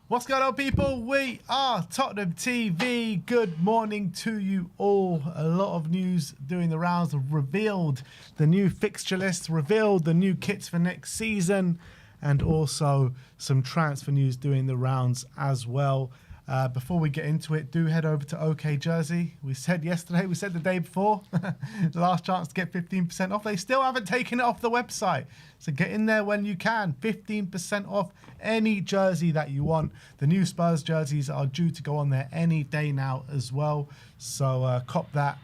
What's going on, people? We are Tottenham TV. Good morning to you all. A lot of news doing the rounds. Revealed the new fixture list, revealed the new kits for next season, and also some transfer news doing the rounds as well. Before we get into it, do head over to OK Jersey. We said yesterday, we said the day before, the last chance to get 15% off. They still haven't taken it off the website. So get in there when you can. 15% off any jersey that you want. The new Spurs jerseys are due to go on there any day now as well. So cop that.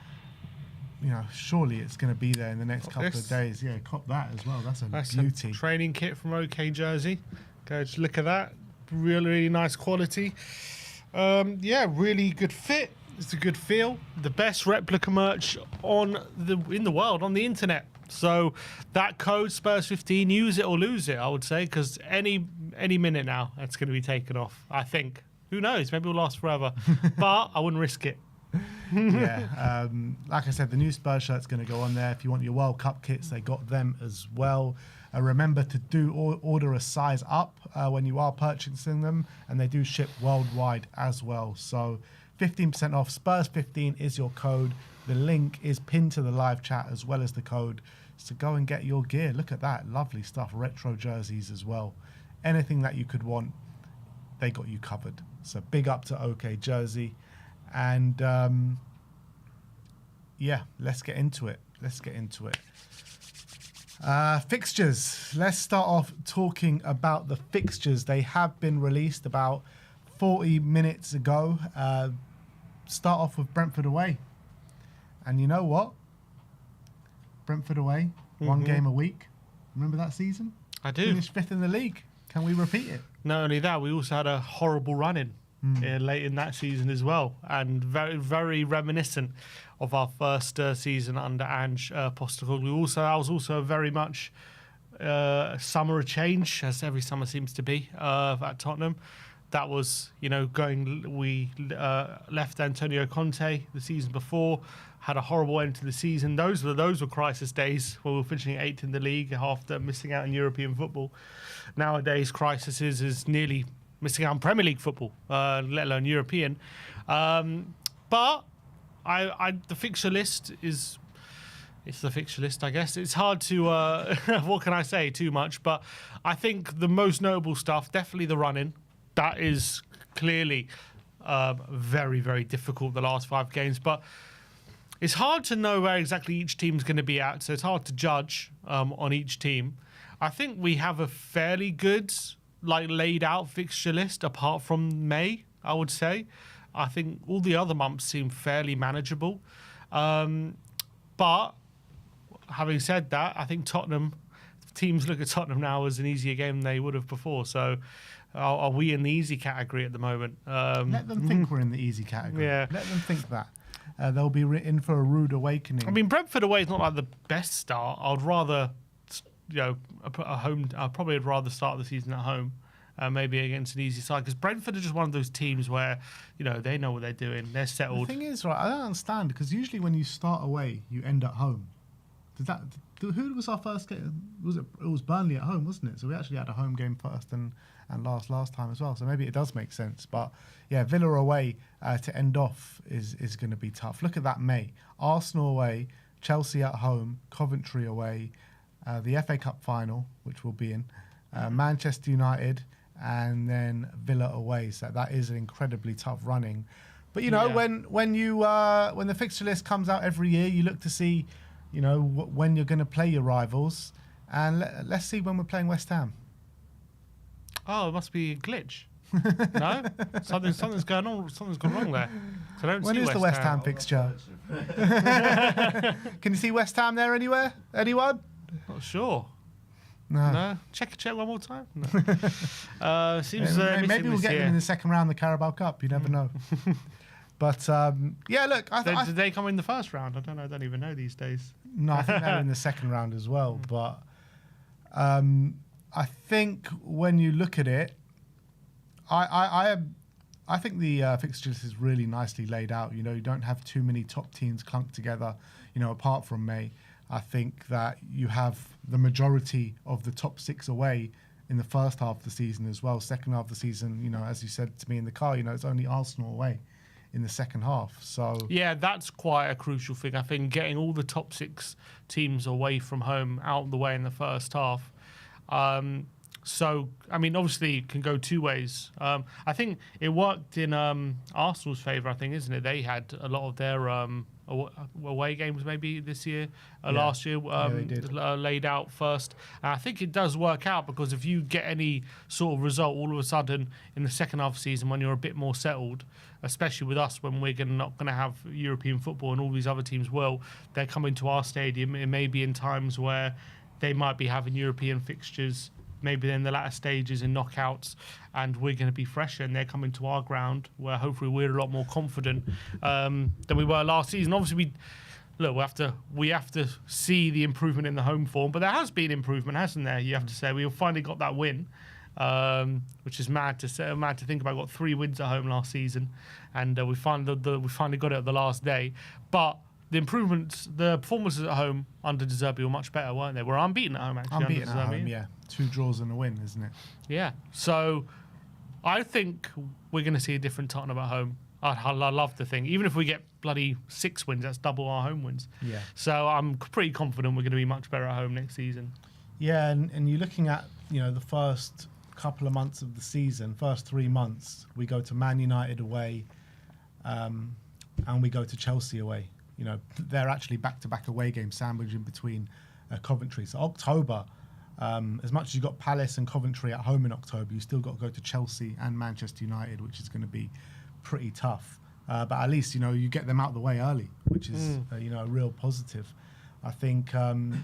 You know, surely it's going to be there in the next couple of days. Yeah, cop that as well. That's beauty. A training kit from OK Jersey. Go just look at that. Really, really nice quality. Yeah, really good fit. It's a good feel. The best replica merch in the world, on the internet. So that code Spurs15, use it or lose it, I would say, because any minute now it's going to be taken off. I think. Who knows? Maybe it'll last forever, but I wouldn't risk it. Yeah, like I said, the new Spurs shirt's going to go on there. If you want your World Cup kits, they got them as well. Remember to order a size up when you are purchasing them, and they do ship worldwide as well. So 15% off. Spurs15 is your code. The link is pinned to the live chat as well as the code. So go and get your gear. Look at that. Lovely stuff. Retro jerseys as well. Anything that you could want, they got you covered. So big up to OK Jersey. And yeah, let's get into it. Fixtures. Let's start off talking about the fixtures. They have been released about 40 minutes ago. Start off with Brentford away. And you know what? Brentford away, one game a week. Remember that season? I do. Finished 5th in the league. Can we repeat it? Not only that, we also had a horrible run-in late in that season as well, and very, very reminiscent of our first season under Ange Postecoglou. I was also very much summer of change, as every summer seems to be at Tottenham. That was, we left Antonio Conte the season before, had a horrible end to the season. Those were crisis days where we were finishing 8th in the league after missing out on European football. Nowadays, crisis is nearly missing out on Premier League football, let alone European. But the fixture list is... It's the fixture list, I guess. It's hard to, what can I say, too much. But I think the most notable stuff, definitely the run-in. That is clearly very, very difficult the last 5 games. But it's hard to know where exactly each team's going to be at. So it's hard to judge on each team. I think we have a fairly good, laid out fixture list apart from May, I would say. I think all the other months seem fairly manageable. But having said that, I think teams look at Tottenham now as an easier game than they would have before. So are we in the easy category at the moment? Let them think we're in the easy category. Yeah. Let them think that. They'll be in for a rude awakening. I mean, Brentford away is not like the best start. I'd rather, I'd probably rather start the season at home. Maybe against an easy side, because Brentford are just one of those teams where they know what they're doing, they're settled. The thing is, right, I don't understand, because usually when you start away, you end at home. Who was our first game? It was Burnley at home, wasn't it? So we actually had a home game first and last time as well. So maybe it does make sense. But yeah, Villa away to end off is going to be tough. Look at that May. Arsenal away, Chelsea at home, Coventry away, the FA Cup final, which we'll be in, Manchester United, and then Villa away. So that is an incredibly tough running. But when the fixture list comes out every year, you look to see when you're going to play your rivals, and let's see when we're playing West Ham. Oh, it must be a glitch. No, something's going on. Something's gone wrong there. When is the West Ham fixture? Can you see West Ham there anywhere? Anyone? Not sure. No. Check one more time. No. Seems maybe we'll get them in the second round of the Carabao Cup. You never know. But yeah, look. Did they come in the first round? I don't know. I don't even know these days. No, I think they're in the second round as well. But I think when you look at it, I think the fixture list is really nicely laid out. You don't have too many top teams clunked together. Apart from May, I think that you have the majority of the top 6 away in the first half of the season as well. Second half of the season, you know, as you said to me in the car, you know, it's only Arsenal away in the second half. So yeah, that's quite a crucial thing. I think getting all the top 6 teams away from home out of the way in the first half. So, I mean, obviously it can go two ways. I think it worked in Arsenal's favour, I think, isn't it? They had a lot of their away games maybe this year, last year, they did. laid out first. And I think it does work out, because if you get any sort of result all of a sudden in the second half of the season when you're a bit more settled, especially with us when we're not going to have European football and all these other teams will, they're coming to our stadium. It may be in times where they might be having European fixtures, maybe in the latter stages in knockouts, and we're going to be fresher, and they're coming to our ground where hopefully we're a lot more confident than we were last season. Obviously, we have to see the improvement in the home form, but there has been improvement, hasn't there? You have to say we finally got that win, which is mad to think about. We got 3 wins at home last season, and we finally got it at the last day. But the improvements, the performances at home under De Zerbi were much better, weren't they? We're unbeaten at home, actually. Unbeaten at home, yeah. 2 draws and a win, isn't it? Yeah. So I think we're going to see a different Tottenham at home. I love the thing. Even if we get bloody 6 wins, that's double our home wins. Yeah. So I'm pretty confident we're going to be much better at home next season. Yeah, and you're looking at, you know, the first couple of months of the season, first 3 months, we go to Man United away, and we go to Chelsea away. You know, they're actually back-to-back away games sandwiched in between Coventry. So October, as much as you got Palace and Coventry at home in October, you still got to go to Chelsea and Manchester United, which is going to be pretty tough. But at least, you know, you get them out of the way early, which is, you know, a real positive. I think the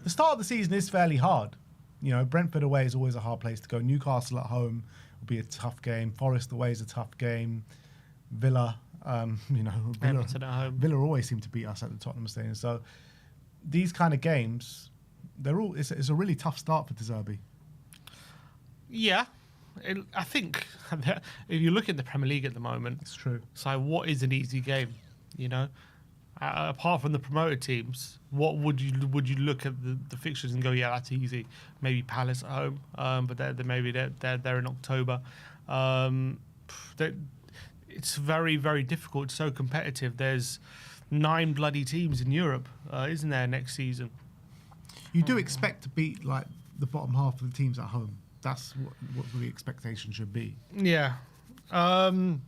start of the season is fairly hard. You know, Brentford away is always a hard place to go. Newcastle at home will be a tough game. Forest away is a tough game. Villa, you know, Villa always seem to beat us at the Tottenham Stadium. So these kind of games, it's a really tough start for De Zerbi. Yeah. I think if you look at the Premier League at the moment, it's true. So what is an easy game? You know, apart from the promoted teams, what would you look at the fixtures and go, yeah, that's easy? Maybe Palace at home, but they're in October. It's very, very difficult. It's so competitive. There's 9 bloody teams in Europe, isn't there, next season? You do expect to beat like the bottom half of the teams at home. That's what the expectation should be. Yeah. I'm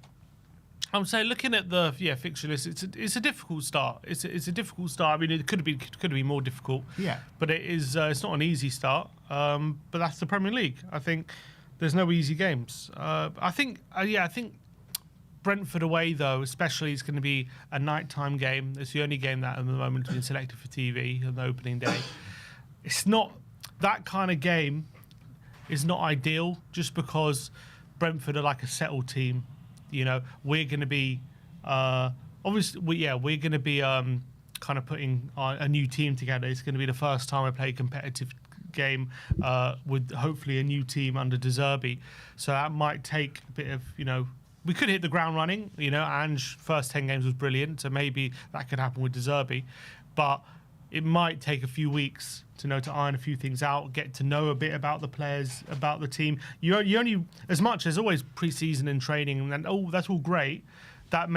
saying, looking at the fixture list, it's a difficult start. It's a difficult start. I mean, it could be more difficult. Yeah. But it is. It's not an easy start. But that's the Premier League. I think there's no easy games. I think Brentford away, though, especially, is going to be a nighttime game. It's the only game that at the moment has been selected for TV on the opening day. It's not that kind of game. Is not ideal, just because Brentford are like a settled team. You know, we're going to be obviously, we're going to be kind of putting a new team together. It's going to be the first time I play a competitive game with hopefully a new team under De Zerbi. So that might take a bit of, you know, we could hit the ground running. You know, Ange first 10 games was brilliant, so maybe that could happen with De Zerbi, but it might take a few weeks to iron a few things out, get to know a bit about the players, about the team. You only, as much as always pre-season and training, and that's all great. That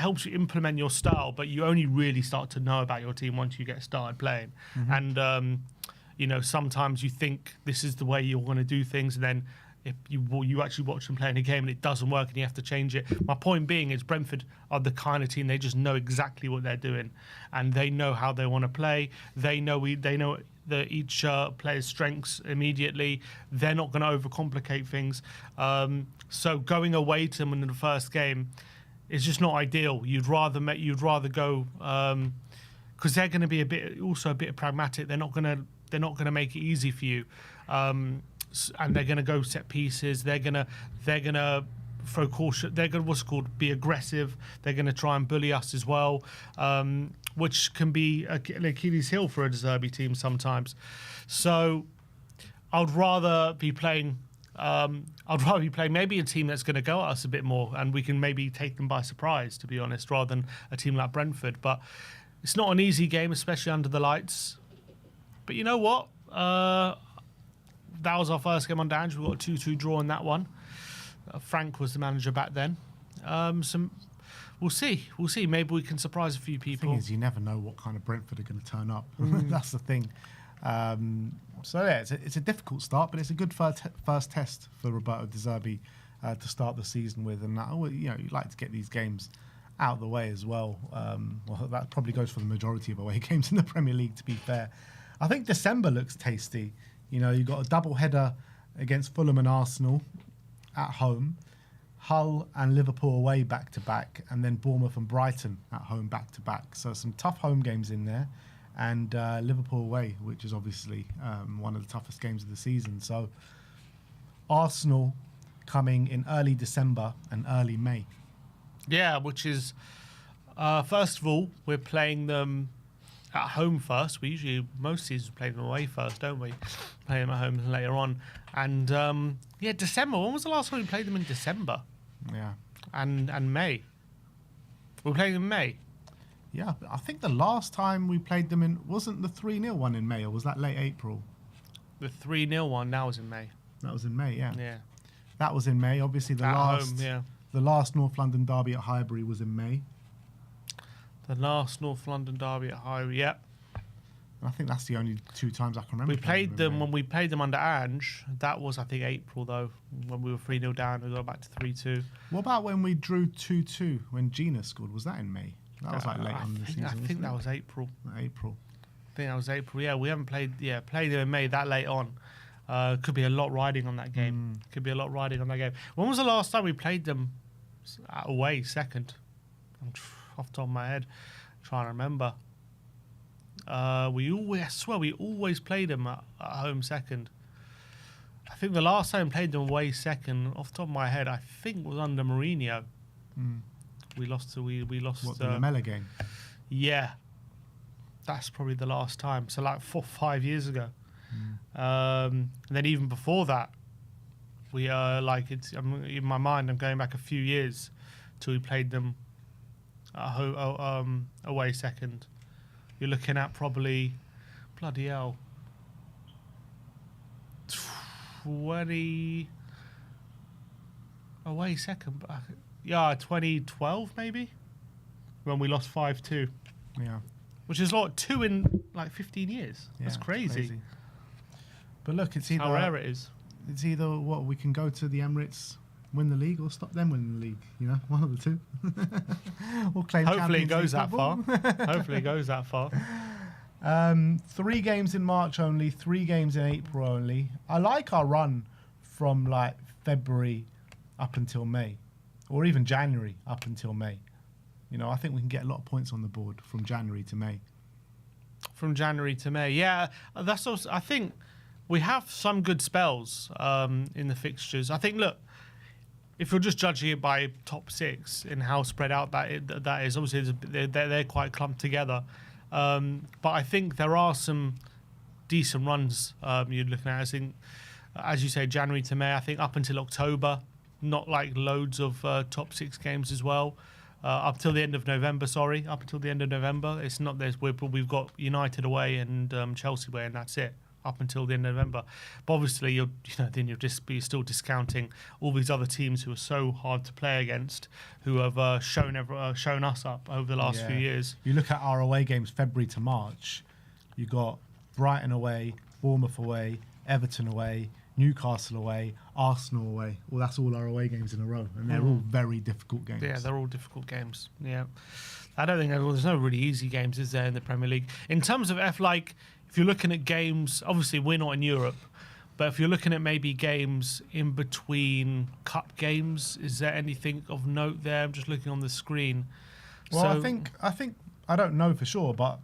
helps you implement your style, but you only really start to know about your team once you get started playing. Mm-hmm. And you know, sometimes you think this is the way you're going to do things, and then if you actually watch them playing a game and it doesn't work and you have to change it. My point being is Brentford are the kind of team, they just know exactly what they're doing, and they know how they want to play. They know each player's strengths immediately. They're not going to overcomplicate things. So going away to them in the first game is just not ideal. You'd rather go because they're going to be a bit pragmatic. They're not going to make it easy for you. And they're going to go set pieces. They're going to throw caution. They're going to be aggressive. They're going to try and bully us as well, which can be an Achilles heel for a De Zerbi team sometimes. So I'd rather be playing maybe a team that's going to go at us a bit more, and we can maybe take them by surprise, to be honest, rather than a team like Brentford. But it's not an easy game, especially under the lights. But you know what? that was our first game under Ange. We got a 2-2 draw in that one. Frank was the manager back then. We'll see. We'll see. Maybe we can surprise a few people. The thing is, you never know what kind of Brentford are going to turn up. That's the thing. So yeah, it's a difficult start, but it's a good first test for Roberto De Zerbi to start the season with. And you like to get these games out of the way as well. Well, that probably goes for the majority of away games in the Premier League, to be fair. I think December looks tasty. You've got a double header against Fulham and Arsenal at home, Hull and Liverpool away back-to-back, and then Bournemouth and Brighton at home back-to-back. So some tough home games in there, and Liverpool away, which is obviously one of the toughest games of the season. So Arsenal coming in early December and early May. Yeah, which is, first of all, we're playing them at home first. We usually, most seasons, play them away first, don't we? Play them at home later on. And, December. When was the last time we played them in December? Yeah. And May. We're playing in May. Yeah, I think the last time we played them wasn't the 3-0 one in May, or was that late April? The 3-0 one, that was in May. That was in May, yeah. Yeah. That was in May. Obviously, the last North London derby at Highbury was in May. The last North London derby at Highbury, yeah. And I think that's the only 2 times I can remember. We played them when we played them under Ange. That was, I think, April, though, when we were 3-0 down. We got back to 3-2. What about when we drew 2-2 when Gina scored? Was that in May? That was like late on in the season. I think that was April. April. I think that was April. Yeah, we haven't played them in May that late on. Could be a lot riding on that game. Could be a lot riding on that game. When was the last time we played them away second? I'm off the top of my head, trying to remember. I swear we always played them at home second. I think the last time we played them away second, off the top of my head, I think was under Mourinho. We lost. What, the Lamella game? Yeah, that's probably the last time. So like 4 or 5 years ago. And then even before that, we in my mind, I'm going back a few years till we played them away second. You're looking at probably, bloody hell, 20 away second. Yeah, 2012 maybe, when we lost 5-2. Yeah, which is like 2 in like 15 years. Yeah, that's crazy. But look, it's either how rare it is. It's either we can go to the Emirates, win the league, or stop them winning the league. One of the two. Or claim Hopefully it goes that football. far. Hopefully it goes that far. 3 games in March only, 3 games in April only. I like our run from like February up until May, or even January up until May. I think we can get a lot of points on the board from January to May. From January to May, yeah. That's also, I think we have some good spells in the fixtures. I think, look, if you're just judging it by top 6 and how spread out that is, obviously they're quite clumped together. But I think there are some decent runs you're looking at. I think, as you say, January to May. I think up until October, not like loads of top 6 games as well. Up till the end of November, Up until the end of November, it's not this. We've got United away and Chelsea away, and that's it. Up until the end of November, but obviously then you'll just be still discounting all these other teams who are so hard to play against, who have shown us up over the last few years. You look at our away games, February to March. You got Brighton away, Bournemouth away, Everton away, Newcastle away, Arsenal away. Well, that's all our away games in a row, and they're all very difficult games. Yeah, they're all difficult games. Yeah, I don't think there's no really easy games, is there, in the Premier League? In terms of if you're looking at games, obviously we're not in Europe, but if you're looking at maybe games in between cup games, is there anything of note there? I'm just looking on the screen. Well, I think I don't know for sure, but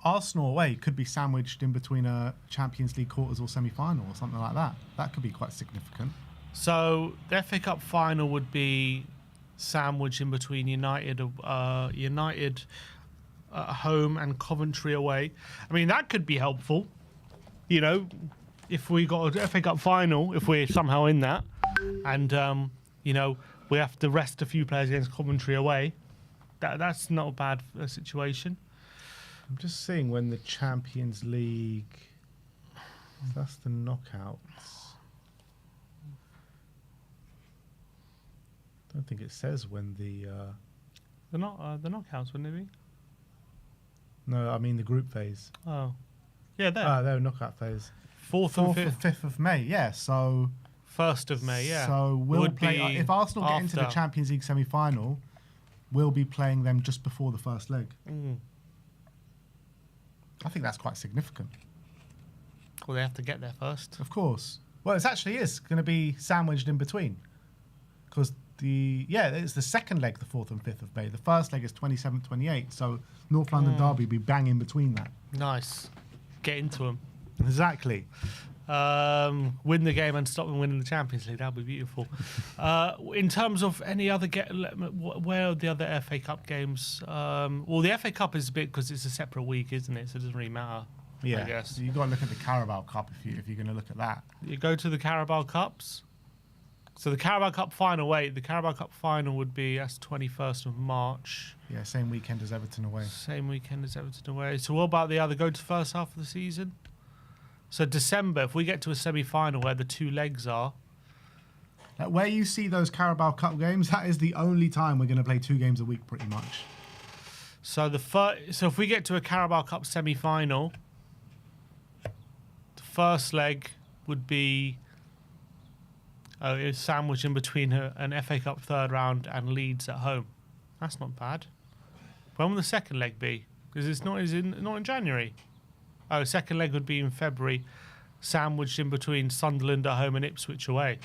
Arsenal away could be sandwiched in between a Champions League quarters or semi-final or something like that. That could be quite significant. So the FA Cup final would be sandwiched in between United at home and Coventry away. I mean, that could be helpful. If we got a FA Cup final, if we're somehow in that, and we have to rest a few players against Coventry away, that's not a bad situation. I'm just seeing when the Champions League. That's the knockouts. I don't think it says when the. The knockouts, wouldn't it be? No, I mean the group phase. Oh, yeah, there. They're knockout phase. 4th and 4th 5th. or 5th of May. Yeah, so. 1st of May, yeah. So we'll Would play. be If Arsenal get into the after. Champions League semi-final, we'll be playing them just before the first leg. I think that's quite significant. Well, they have to get there first. Of course. Well, it actually is going to be sandwiched in between, because it's the second leg, the 4th and 5th of May. The first leg is 27th, 28th. So North London Derby will be bang in between that. Nice. Get into them. Exactly. Win the game and stop them winning the Champions League. That would be beautiful. In terms of any other where are the other FA Cup games? Well, the FA Cup is a bit because it's a separate week, isn't it? So it doesn't really matter. Yeah. I guess You've got to look at the Carabao Cup if you're going to look at that. you go to the Carabao Cups. So the Carabao Cup final. Wait, the Carabao Cup final would be that's 21st of March. Yeah, same weekend as Everton away. Same weekend as Everton away. So what about the other? Go to the first half of the season. So December, if we get to a semi-final where the 2 legs are. Where you see those Carabao Cup games, that is the only time we're going to play 2 games a week, pretty much. So so if we get to a Carabao Cup semi-final, the first leg would be it's sandwiched in between an FA Cup third round and Leeds at home. That's not bad. When will the second leg be? Because it's not in January. Oh, second leg would be in February, sandwiched in between Sunderland at home and Ipswich away.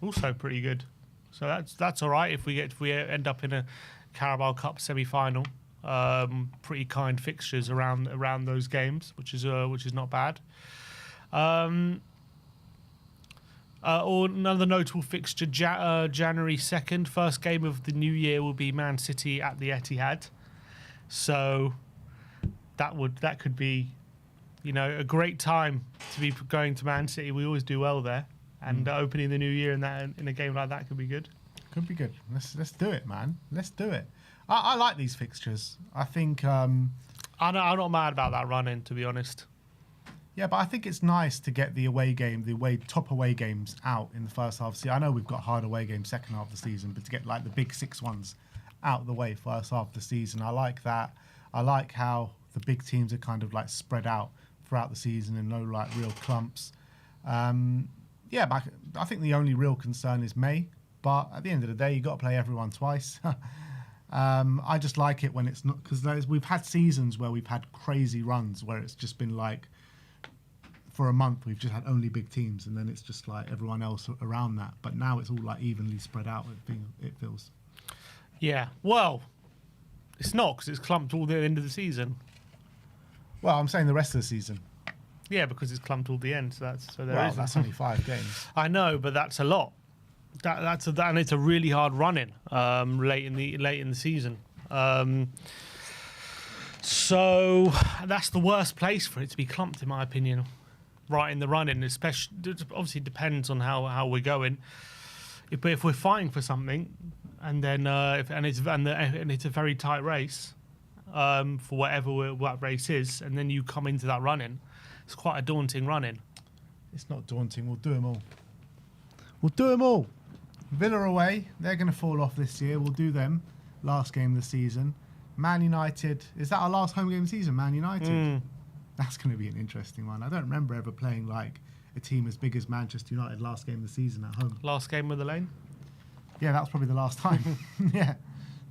Also pretty good. So that's all right if we end up in a Carabao Cup semi-final. Pretty kind fixtures around those games, which is not bad. Or another notable fixture, January 2nd, first game of the new year will be Man City at the Etihad. So that could be, a great time to be going to Man City. We always do well there, and opening the new year in a game like that could be good. Could be good. Let's do it, man. Let's do it. I like these fixtures. I think. I'm not mad about that run-in, to be honest. Yeah, but I think it's nice to get the top away games out in the first half. See, I know we've got hard away games second half of the season, but to get like the big 6 ones out of the way first half of the season, I like that. I like how the big teams are kind of like spread out throughout the season and no like real clumps. But I think the only real concern is May. But at the end of the day, you've got to play everyone twice. I just like it when it's not, because we've had seasons where we've had crazy runs where it's just been like, for a month we've just had only big teams, and then it's just like everyone else around that. But now it's all like evenly spread out. It feels. Yeah, well, it's not, because it's clumped all the end of the season. Well, I'm saying the rest of the season. Yeah, because it's clumped all the end. That's that's only 5 games. I know, but that's a lot. And it's a really hard run-in late in the season. So that's the worst place for it to be clumped, in my opinion. Right in the run-in, especially, obviously depends on how we're going. But if we're fighting for something, and then it's a very tight race for what race is, and then you come into that run-in, it's quite a daunting run-in. It's not daunting. We'll do them all. We'll do them all. Villa away, they're going to fall off this year. We'll do them. Last game of the season. Man United, is that our last home game of the season, Man United? That's going to be an interesting one. I don't remember ever playing like a team as big as Manchester United last game of the season at home. Last game with the Lane? Yeah, that was probably the last time. Yeah.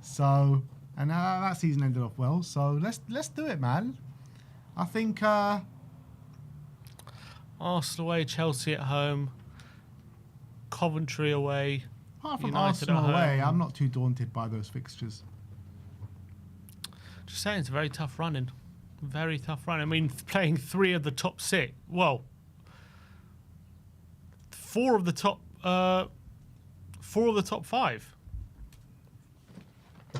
So, and that season ended off well. So let's do it, man. I think Arsenal away, Chelsea at home, Coventry away. apart from United Arsenal at away, home. I'm not too daunted by those fixtures. Just saying, it's a very tough run-in. Very tough run. I mean, playing 3 of the top 6. Well, 4 of the top 5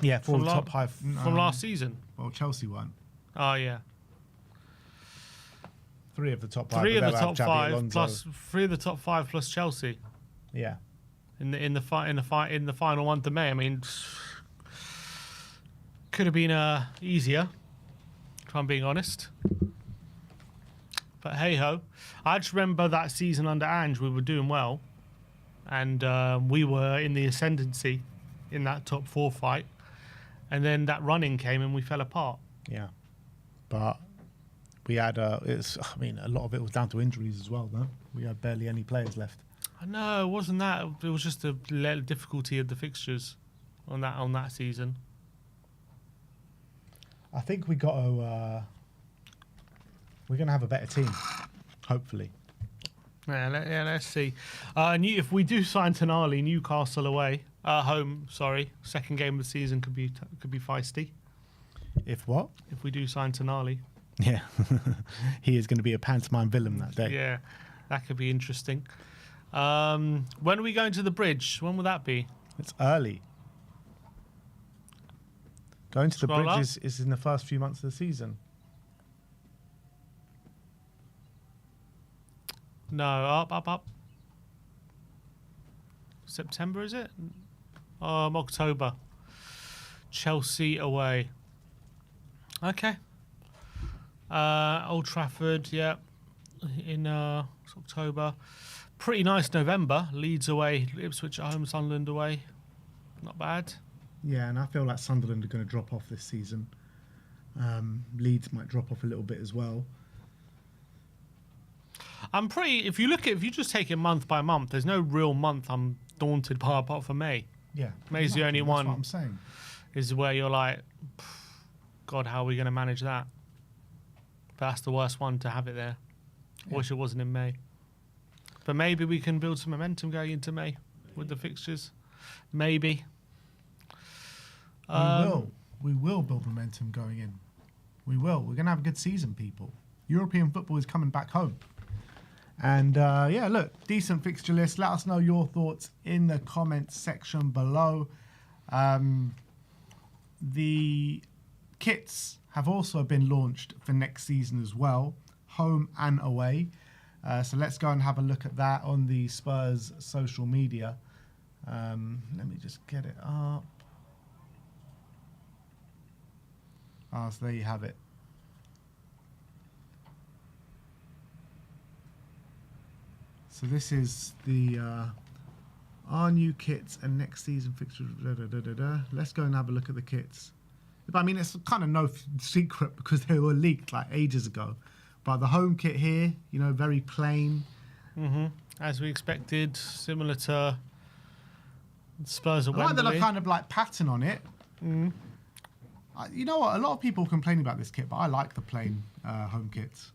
Yeah, for From the la- top 5 from last season. Well, Chelsea won. Oh yeah, 3 of the top 5. 3 of but the they'll have top Xabi 5 Alonso. plus 3 of the top 5 plus Chelsea Yeah. in the final one to May. I mean, could have been easier, if I'm being honest. But hey ho, I just remember that season under Ange, we were doing well, and we were in the ascendancy in that top 4 fight, and then that run-in came and we fell apart. Yeah, but we had a lot of it was down to injuries as well. Though we had barely any players left. I know, it wasn't that. It was just the difficulty of the fixtures on that season. I think we got to. We're going to have a better team, hopefully. Yeah, let's see. If we do sign Tonali, Newcastle away, home. Sorry, second game of the season could be feisty. If what? If we do sign Tonali. Yeah, he is going to be a pantomime villain that day. Yeah, that could be interesting. When are we going to the bridge? When will that be? It's early. Going to the Scroll bridge up. is in the first few months of the season. No, up. September, is it? October. Chelsea away. Okay. Old Trafford, yeah. In it's October. Pretty nice November. Leeds away, Ipswich at home, Sunderland away. Not bad. Yeah, and I feel like Sunderland are going to drop off this season. Leeds might drop off a little bit as well. If you just take it month by month, there's no real month I'm daunted by apart from May. Yeah, May's the only one. That's what I'm saying. Is where you're like, God, how are we going to manage that? But that's the worst one to have it there. Yeah. Wish it wasn't in May. But maybe we can build some momentum going into May with the fixtures. Maybe. We will build momentum going in. We will. We're going to have a good season, people. European football is coming back home. And yeah, look, decent fixture list. Let us know your thoughts in the comments section below. The kits have also been launched for next season as well, home and away. So let's go and have a look at that on the Spurs social media. Let me just get it up. So there you have it. So this is the our new kits and next season fixtures. Let's go and have a look at the kits. But I mean, it's kind of no secret because they were leaked like ages ago. But the home kit here, you know, very plain. As we expected, similar to Spurs at I like Wembley. the kind of like pattern on it. You know what? A lot of people complain about this kit, but I like the plain home kits.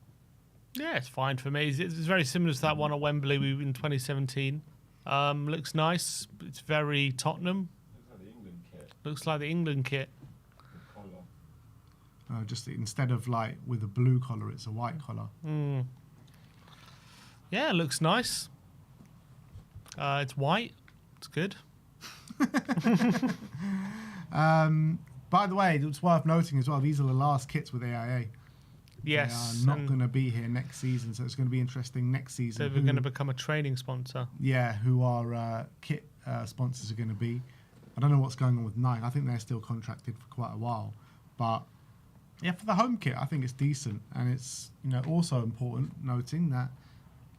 Yeah, it's fine for me. It's very similar to that one at Wembley in 2017. Looks nice. It's very Tottenham. Looks like the England kit. Just instead of like with a blue collar, it's a white collar. Yeah, it looks nice. It's white. It's good. By the way, it's worth noting as well, these are the last kits with AIA. Yes. They are not going to be here next season, so it's going to be interesting next season. So we're going to become a training sponsor. Yeah, who our kit sponsors are going to be. I don't know what's going on with 9. I think they're still contracted for quite a while. But yeah, for the home kit, I think it's decent. And it's, you know, also important noting that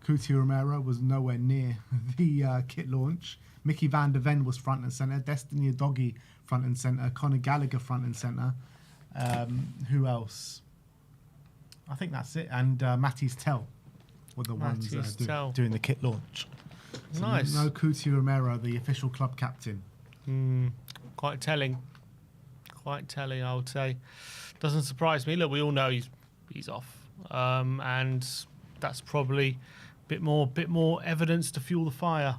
Coutinho Romero was nowhere near the kit launch. Mickey van der Ven was front and centre. Destiny Udogie front and centre. Conor Gallagher front and centre. Who else? I think that's it. And Matisse Tell were the ones doing the kit launch. So Nice. No Coutinho Romero, the official club captain. Quite telling. Quite telling, I would say. Doesn't surprise me. Look, we all know he's off. And that's probably a bit more evidence to fuel the fire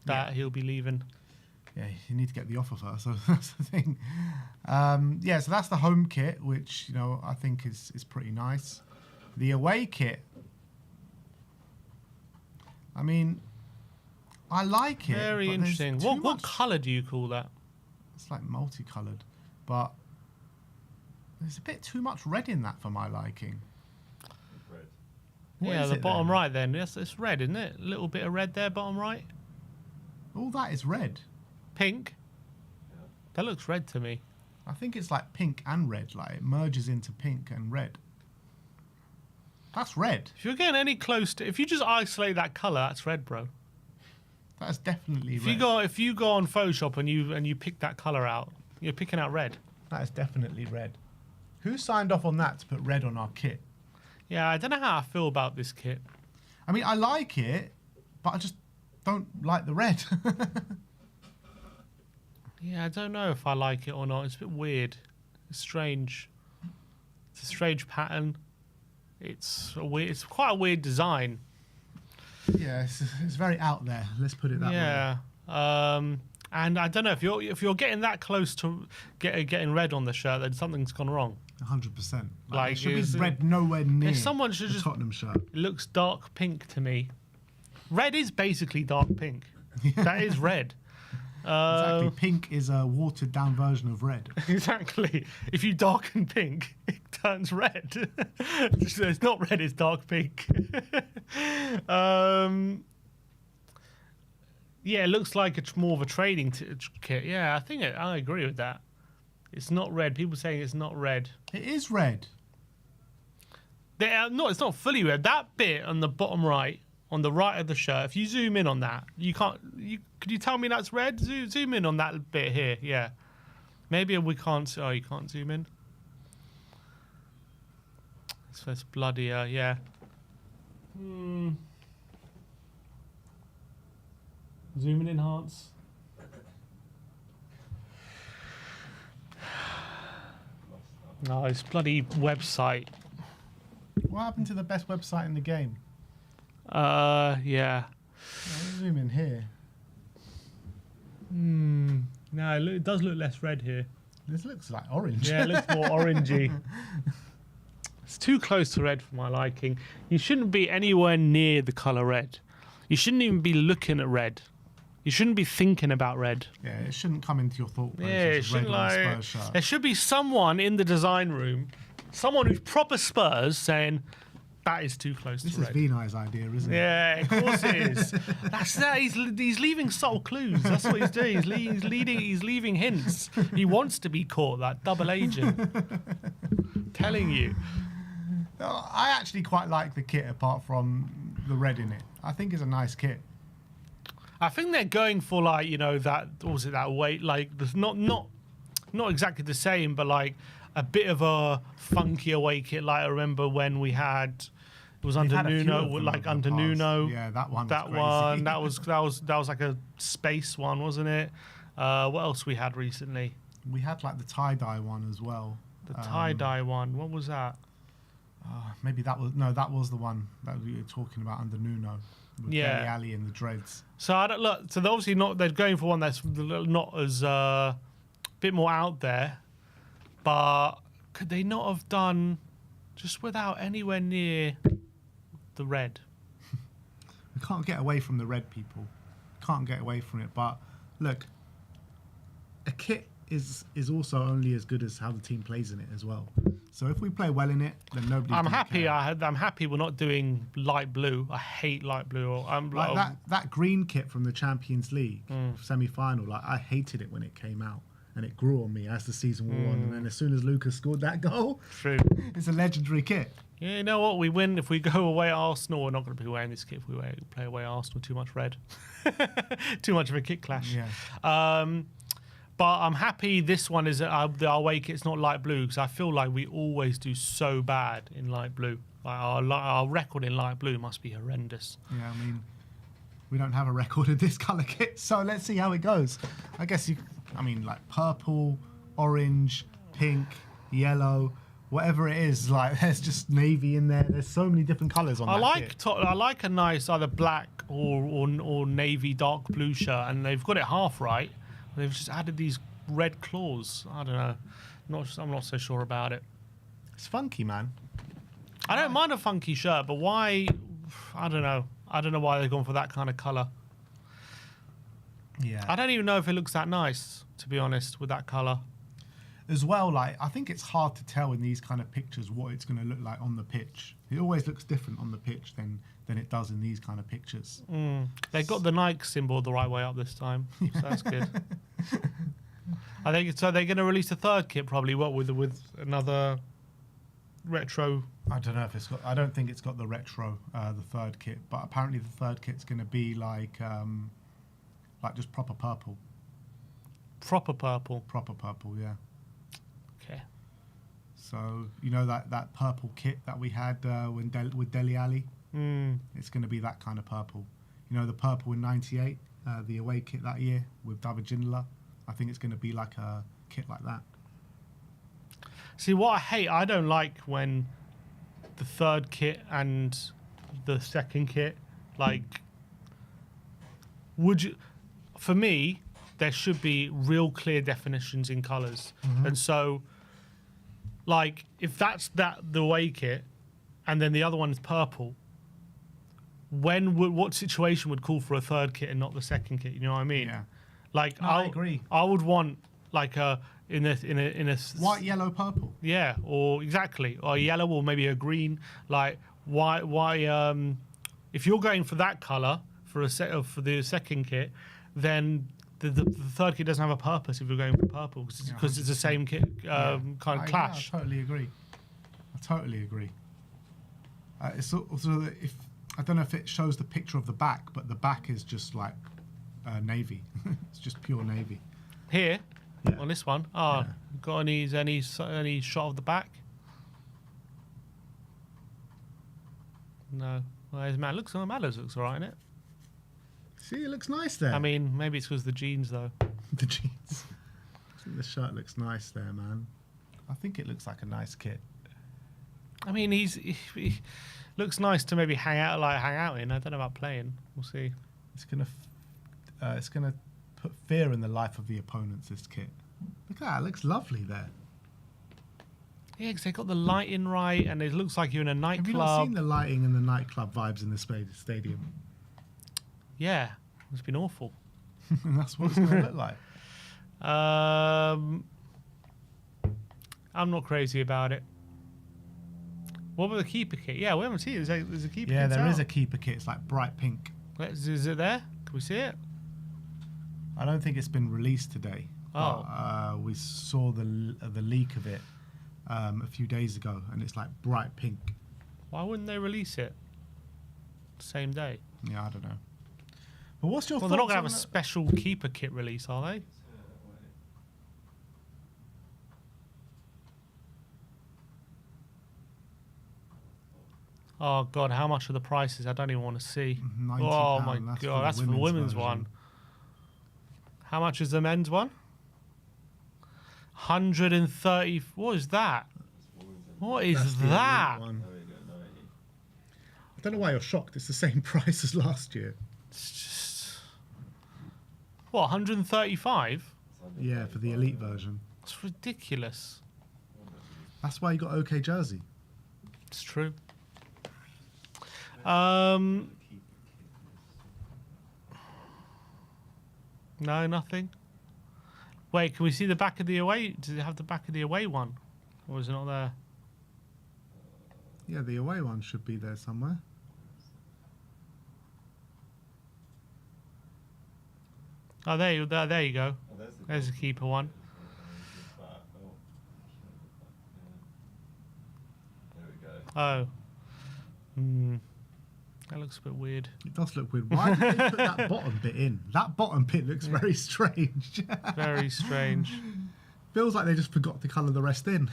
that he'll be leaving. Yeah, you need to get the offer first. So that's the thing. Yeah, so that's the home kit, which, you know, I think is pretty nice. The away kit, I mean, I like it. Very but interesting. there's too What much- colour do you call that? It's like multicolored, but there's a bit too much red in that for my liking. What Yeah, is the it bottom then? right then. Yes, it's red, isn't it? A little bit of red there, bottom right. All that is red. Pink. That looks red to me. I think it's like pink and red. Like it merges into pink and red. That's red. If you're getting any close to, if you just isolate that color, that's red, bro. That's definitely red. If you go on Photoshop and you pick that color out, you're picking out red. That is definitely red. Who signed off on that to put red on our kit? Yeah, I don't know how I feel about this kit. I mean, I like it, but I just don't like the red. Yeah, I don't know if I like it or not. It's a bit weird. It's strange. It's a strange pattern. It's quite a weird design. Yeah, it's very out there. Let's put it that way. Yeah. And I don't know if you're getting that close to getting red on the shirt, then something's gone wrong. 100%. Like, it should be red nowhere near someone should the just, Tottenham shirt. It looks dark pink to me. Red is basically dark pink. That is red. Exactly. Pink is a watered down version of red. Exactly. If you darken pink, it turns red. So it's not red, it's dark pink. Yeah, it looks like it's more of a training kit. Yeah, I agree with that. It's not red. People saying it's not red. It is red. It's not fully red. That bit on the bottom right, on the right of the shirt, if you zoom in on that, could you tell me that's red? Zoom in on that bit here. Yeah. Maybe we can't. Oh, you can't zoom in. So it's bloodier. Yeah. Zoom and enhance. No, it's bloody website. What happened to the best website in the game? Yeah. Let's zoom in here. No, it does look less red here. This looks like orange. Yeah, it looks more orangey. It's too close to red for my liking. You shouldn't be anywhere near the colour red. You shouldn't even be looking at red. You shouldn't be thinking about red. Yeah, it shouldn't come into your thought process. Yeah, it shouldn't there should be someone in the design room, someone who's proper Spurs, saying that is too close to red. This is Vinay's idea, isn't it? Yeah, of course it is. That's that. He's leaving subtle clues. That's what he's doing. He's leaving hints. He wants to be caught. That double agent. Telling you. I actually quite like the kit, apart from the red in it. I think it's a nice kit. I think they're going for that. What was it, that weight? Like not exactly the same, but like a bit of a funky away kit. Like I remember when we had. It was under Nuno, under Nuno. Yeah, that one. That was like a space one, wasn't it? What else we had recently? We had like the tie-dye one as well. The tie-dye one. What was that? Maybe that was the one that we were talking about under Nuno. With Dele Alli and the dreads. So I don't look. So they're obviously not. They're going for one that's not as bit more out there. But could they not have done just without anywhere near the red? We can't get away from the red, people. Can't get away from it. But look, a kit is also only as good as how the team plays in it as well. So if we play well in it, then nobody. I'm happy. I'm happy we're not doing light blue. I hate light blue. That green kit from the Champions League semi-final. Like I hated it when it came out, and it grew on me as the season wore on. And then as soon as Lucas scored that goal, true, it's a legendary kit. Yeah, you know what? We win if we go away at Arsenal. We're not going to be wearing this kit if we play away at Arsenal. Too much red. Too much of a kit clash. Yeah. But I'm happy this one is our away kit's not light blue, because I feel like we always do so bad in light blue. Like our record in light blue must be horrendous. Yeah, I mean, we don't have a record of this colour kit, so let's see how it goes. I guess like purple, orange, pink, yellow, whatever it is. Like there's just navy in there. There's so many different colours on that kit. I like a nice either black or navy dark blue shirt, and they've got it half right. They've just added these red claws. I don't know. I'm not so sure about it. It's funky, man. I don't mind a funky shirt, but why? I don't know. I don't know why they've gone for that kind of colour. Yeah. I don't even know if it looks that nice, to be honest, with that colour. As well, like I think it's hard to tell in these kind of pictures what it's going to look like on the pitch. It always looks different on the pitch than it does in these kind of pictures. They got the Nike symbol the right way up this time, so that's good. I think so. They're going to release a third kit probably. What with another retro. I don't know if it's got. I don't think it's got the retro, the third kit. But apparently the third kit's going to be like just proper purple. Proper purple. Proper purple, yeah. Okay. So you know that purple kit that we had with Dele Alli. It's going to be that kind of purple. You know the purple in '98, the away kit that year with David Ginola. I think it's going to be like a kit like that. See, what I hate, I don't like when the third kit and the second kit, like, for me, there should be real clear definitions in colours. And so, like, if that's the away kit and then the other one is purple, what situation would call for a third kit and not the second kit? You know what I mean? Yeah. Like, No, I agree. I would want like in a White, yellow, purple. Yeah, or exactly, or yellow, or maybe a green. Like, why? If you're going for that color for the second kit, then the third kit doesn't have a purpose. If you're going for purple, because it's the same kit kind of clash. I totally agree. It's also that if I don't know if it shows the picture of the back, but the back is just like navy. It's just pure navy. Here, Yeah. on this one, got any shot of the back? No. Well, his man looks all right, isn't it? See, it looks nice there. I mean, maybe it's because the jeans, though. The jeans. I think the shirt looks nice there, man. I think it looks like a nice kit. I mean, he looks nice to maybe hang out in. I don't know about playing. We'll see. It's gonna put fear in the life of the opponents. This kit. Look at that. It looks lovely there. Yeah, because they got the lighting right, and it looks like you're in a nightclub. Have you not seen the lighting and the nightclub vibes in the stadium? Yeah, it's been awful. And that's what it's going to look like. I'm not crazy about it. What about the keeper kit? Yeah, we haven't seen it. There's a keeper kit. Yeah, there is a keeper kit. It's like bright pink. Is it there? Can we see it? I don't think it's been released today. Oh. But, we saw the leak of it a few days ago, and it's like bright pink. Why wouldn't they release it same day? Yeah, I don't know. But what's your Well, thoughts they're not going to on have a special keeper kit release, are they? Oh, God, how much are the prices? I don't even want to see. £90. Oh, my That's God, that's for the women's version. one. How much is the men's one? 130. What is that? What is That's the that? elite one. I don't know why you're shocked. It's the same price as last year. It's just... What, 135? Yeah, for the elite version. That's ridiculous. That's why you got OK jersey. It's true. No, nothing. Wait, can we see the back of the away? Does it have the back of the away one? Or is it not there? Yeah, the away one should be there somewhere. Oh, there you go. Oh, There's the keeper one. There we go. Oh. Hmm. That looks a bit weird. It does look weird. Why did they put that bottom bit in? That bottom bit looks very strange. Very strange. Feels like they just forgot to colour the rest in.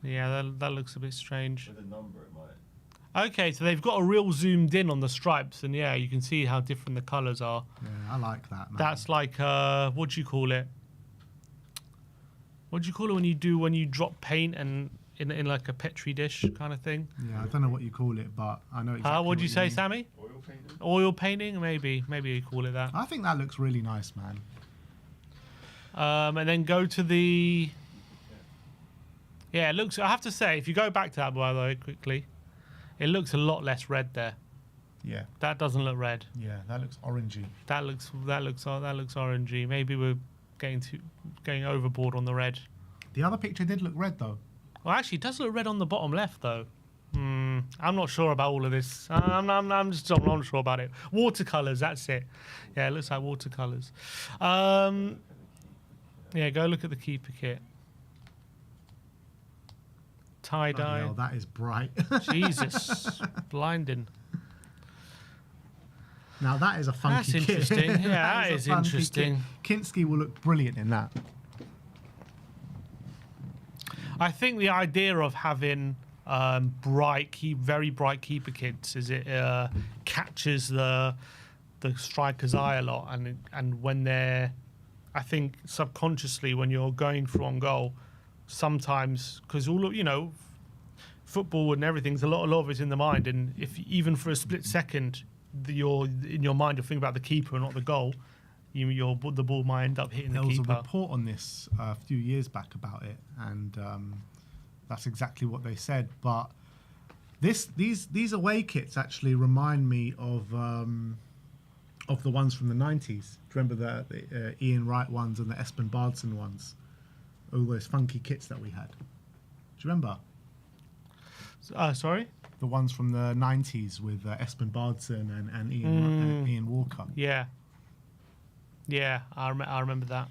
Yeah, that looks a bit strange. With a number, it might. Okay, so they've got a real zoomed in on the stripes, and yeah, you can see how different the colours are. Yeah, I like that, man. That's like what do you call it? What do you call it when you drop paint and in like a petri dish kind of thing? Yeah, I don't know what you call it, but I know exactly What do you say, mean. Sammy? Oil painting? Oil painting, maybe you call it that. I think that looks really nice, man. And then go to the. Yeah, it looks. I have to say, if you go back to that, by the way, quickly, it looks a lot less red there. Yeah, That doesn't look red. yeah, that looks orangey. That looks orangey. Maybe we're going overboard on the red. The other picture did look red, though. Well, actually, it does look red on the bottom left, though. I'm not sure about all of this. I'm not sure about it. Watercolors, that's it. Yeah, it looks like watercolors. Yeah, go look at the keeper kit. tie-dye. Hell, that is bright. Jesus, blinding. Now that is a funky That's kit. interesting. Yeah, that a is funky interesting. kit. KINSKY will look brilliant in that. I think the idea of having very bright keeper kits is it catches the striker's eye a lot, and when they're, I think subconsciously when you're going for on goal, sometimes because all of football and everything's a lot of it's in the mind, and if even for a split second you're in your mind you're thinking about the keeper and not the goal, the ball might end up hitting the keeper. There was a report on this a few years back about it, and that's exactly what they said. But these away kits actually remind me of the ones from the 90s. Do you remember the Ian Wright ones and the Espen Baardsen ones? All those funky kits that we had. Do you remember? Sorry? The ones from the 90s with Espen Baardsen and Ian Walker. Yeah. Yeah, I remember that.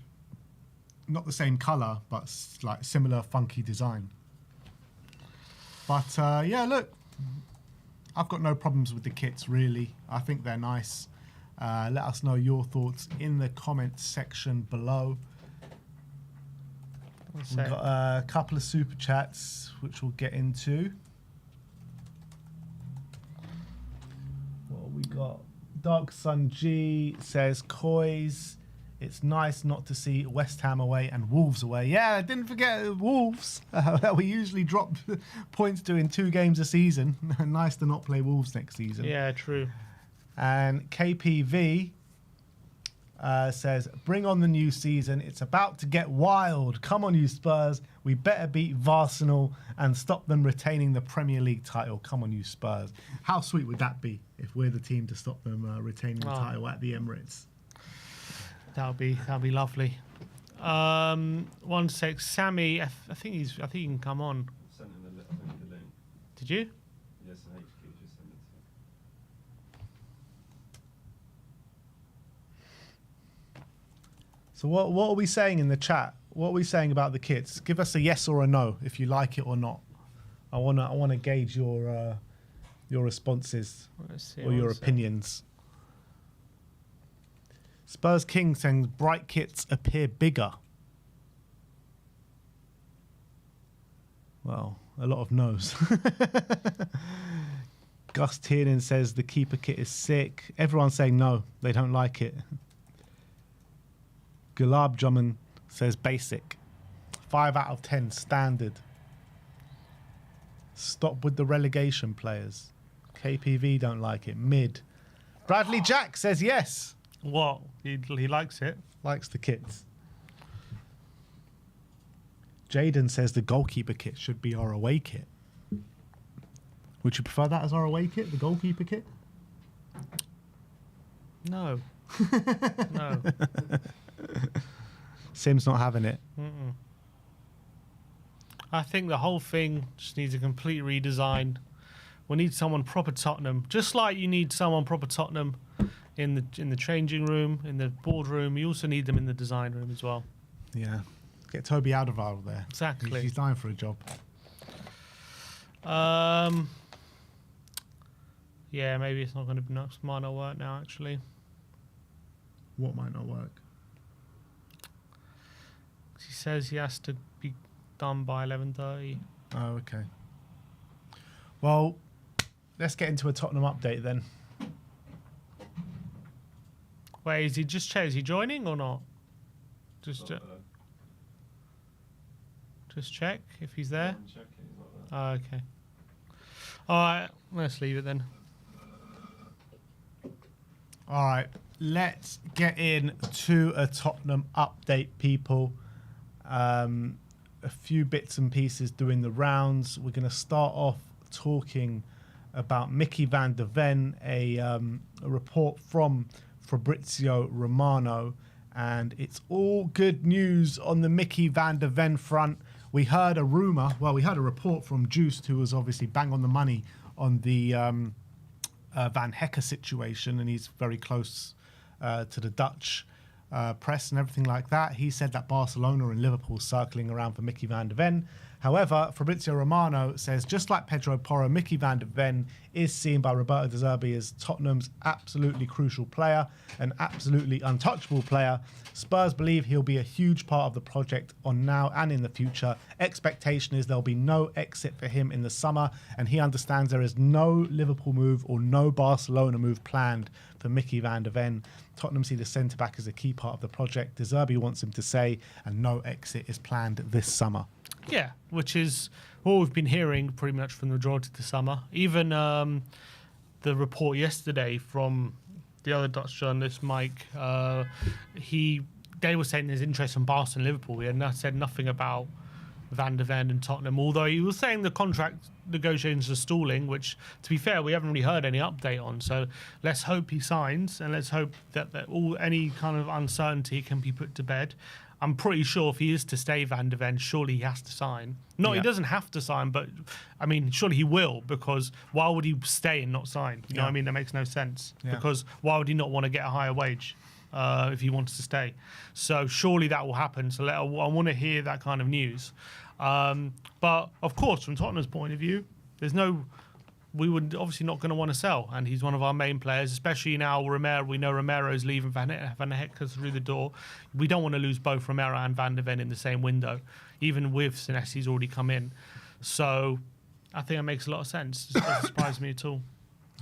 Not the same colour, but like similar funky design. But yeah, look, I've got no problems with the kits, really. I think they're nice. Let us know your thoughts in the comments section below. We've got a couple of super chats, which we'll get into. What have we got? Dark Sun G says, Coys, it's nice not to see West Ham away and Wolves away. Yeah, I didn't forget Wolves. We usually drop points to in 2 games a season. Nice to not play Wolves next season. Yeah, true. And KPV says, bring on the new season. It's about to get wild. Come on, you Spurs. We better beat Arsenal and stop them retaining the Premier League title. Come on, you Spurs. How sweet would that be if we're the team to stop them retaining the title at the Emirates? That'll be lovely. 1 sec, Sammy. I think he can come on. Sent him the link. Did you? Yes, and HQ just sent it to him. So what are we saying in the chat? What are we saying about the kits? Give us a yes or a no if you like it or not. I wanna gauge your responses or your opinions. Spurs King saying bright kits appear bigger. Well, a lot of no's. Gus Tiernan says the keeper kit is sick. Everyone's saying no, they don't like it. Gulab Jaman says basic. 5 out of 10 standard. Stop with the relegation players. KPV don't like it. Mid. Bradley Jack says yes. What? He likes it. Likes the kits. Jaden says the goalkeeper kit should be our away kit. Would you prefer that as our away kit, the goalkeeper kit? No. No. Sim's not having it. Mm-mm. I think the whole thing just needs a complete redesign. We need someone proper Tottenham, just like you need someone proper Tottenham in the changing room, in the boardroom. You also need them in the design room as well. Yeah. Get Toby Alderweireld there. Exactly. He's dying for a job. Yeah, maybe it's not going to might not work now. Actually, What might not work? he says he has to be done by 11:30. Oh, okay. Well, let's get into a Tottenham update then. Wait, is he joining or not? Just check if he's there. I'm checking, he's not there. Oh, okay. All right, let's leave it then. All right, let's get into a Tottenham update, people. A few bits and pieces doing the rounds. We're going to start off talking about Mickey van der Ven, a report from Fabrizio Romano, and it's all good news on the Mickey van der Ven front. We heard a rumour, we heard a report from Juiced, who was obviously bang on the money on the Van Hecker situation, and he's very close to the Dutch press and everything like that. He said that Barcelona and Liverpool circling around for Mickey van der Ven. However, Fabrizio Romano says, just like Pedro Porro, Mickey van de Ven is seen by Roberto De Zerbi as Tottenham's absolutely crucial player, an absolutely untouchable player. Spurs believe he'll be a huge part of the project on now and in the future. Expectation is there'll be no exit for him in the summer, and he understands there is no Liverpool move or no Barcelona move planned for Mickey van de Ven. Tottenham see the centre-back as a key part of the project. De Zerbi wants him to say, and no exit is planned this summer. Yeah, which is what we've been hearing pretty much from the majority of the summer. Even the report yesterday from the other Dutch journalist, Mike, they were saying there's interest from Barcelona and Liverpool. He had said nothing about Van de Ven and Tottenham, although he was saying the contract negotiations are stalling, which, to be fair, we haven't really heard any update on. So let's hope he signs, and let's hope that any kind of uncertainty can be put to bed. I'm pretty sure if he is to stay Van de Ven, surely he has to sign. No, he doesn't have to sign, but I mean, surely he will, because why would he stay and not sign? You know what I mean? That makes no sense. Yeah. Because why would he not want to get a higher wage if he wants to stay? So surely that will happen. So I want to hear that kind of news. But of course, from Tottenham's point of view, we would obviously not going to want to sell, and he's one of our main players, especially now Romero. We know Romero's leaving, Van Hecke through the door. We don't want to lose both Romero and Van de Ven in the same window, even with Senesi's already come in. So I think it makes a lot of sense. It doesn't surprise me at all.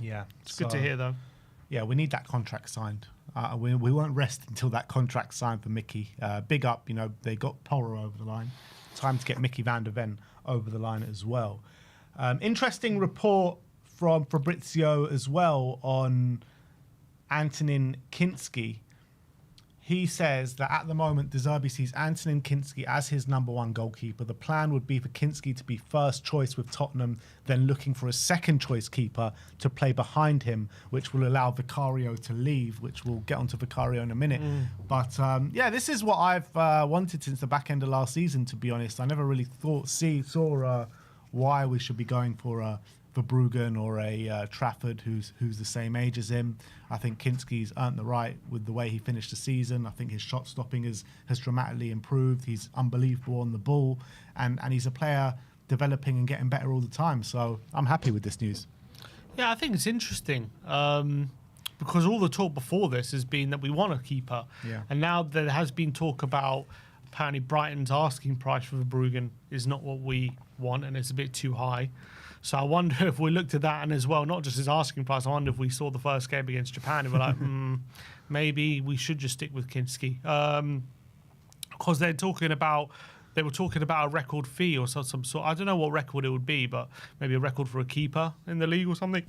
Yeah. It's good to hear, though. Yeah, we need that contract signed. We won't rest until that contract's signed for Mickey. Big up, they got Porro over the line. Time to get Mickey van de Ven over the line as well. Interesting report from Fabrizio as well on Antonin KINSKY. He says that at the moment, De Zerbi sees Antonin KINSKY as his #1 goalkeeper. The plan would be for KINSKY to be first choice with Tottenham, then looking for a second choice keeper to play behind him, which will allow Vicario to leave, which we'll get onto Vicario in a minute. But this is what I've wanted since the back end of last season, to be honest. I never really saw why we should be going for a Verbruggen or a Trafford who's the same age as him. I think KINSKY's earned the right with the way he finished the season. I think his shot stopping has dramatically improved. He's unbelievable on the ball, and he's a player developing and getting better all the time. So I'm happy with this news. Yeah, I think it's interesting because all the talk before this has been that we want a keeper. Yeah. And now there has been talk about apparently Brighton's asking price for Verbruggen is not what we want, and it's a bit too high. So I wonder if we looked at that, and as well, not just his asking price, I wonder if we saw the first game against Japan and we're like, maybe we should just stick with KINSKY. Because they were talking about a record fee or some sort. I don't know what record it would be, but maybe a record for a keeper in the league or something.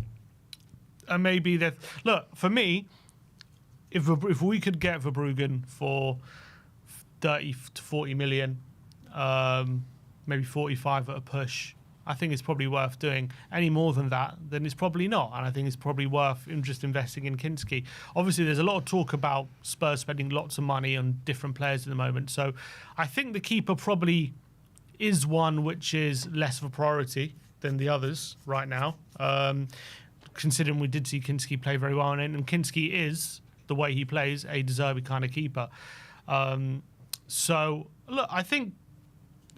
And maybe that. Look, for me, if we could get Verbruggen for 30 to 40 million, maybe 45 at a push, I think it's probably worth doing. Any more than that, then it's probably not. And I think it's probably worth just investing in KINSKY. Obviously, there's a lot of talk about Spurs spending lots of money on different players at the moment. So I think the keeper probably is one which is less of a priority than the others right now, considering we did see KINSKY play very well. And KINSKY is, the way he plays, a De Zerbi kind of keeper. So, look, I think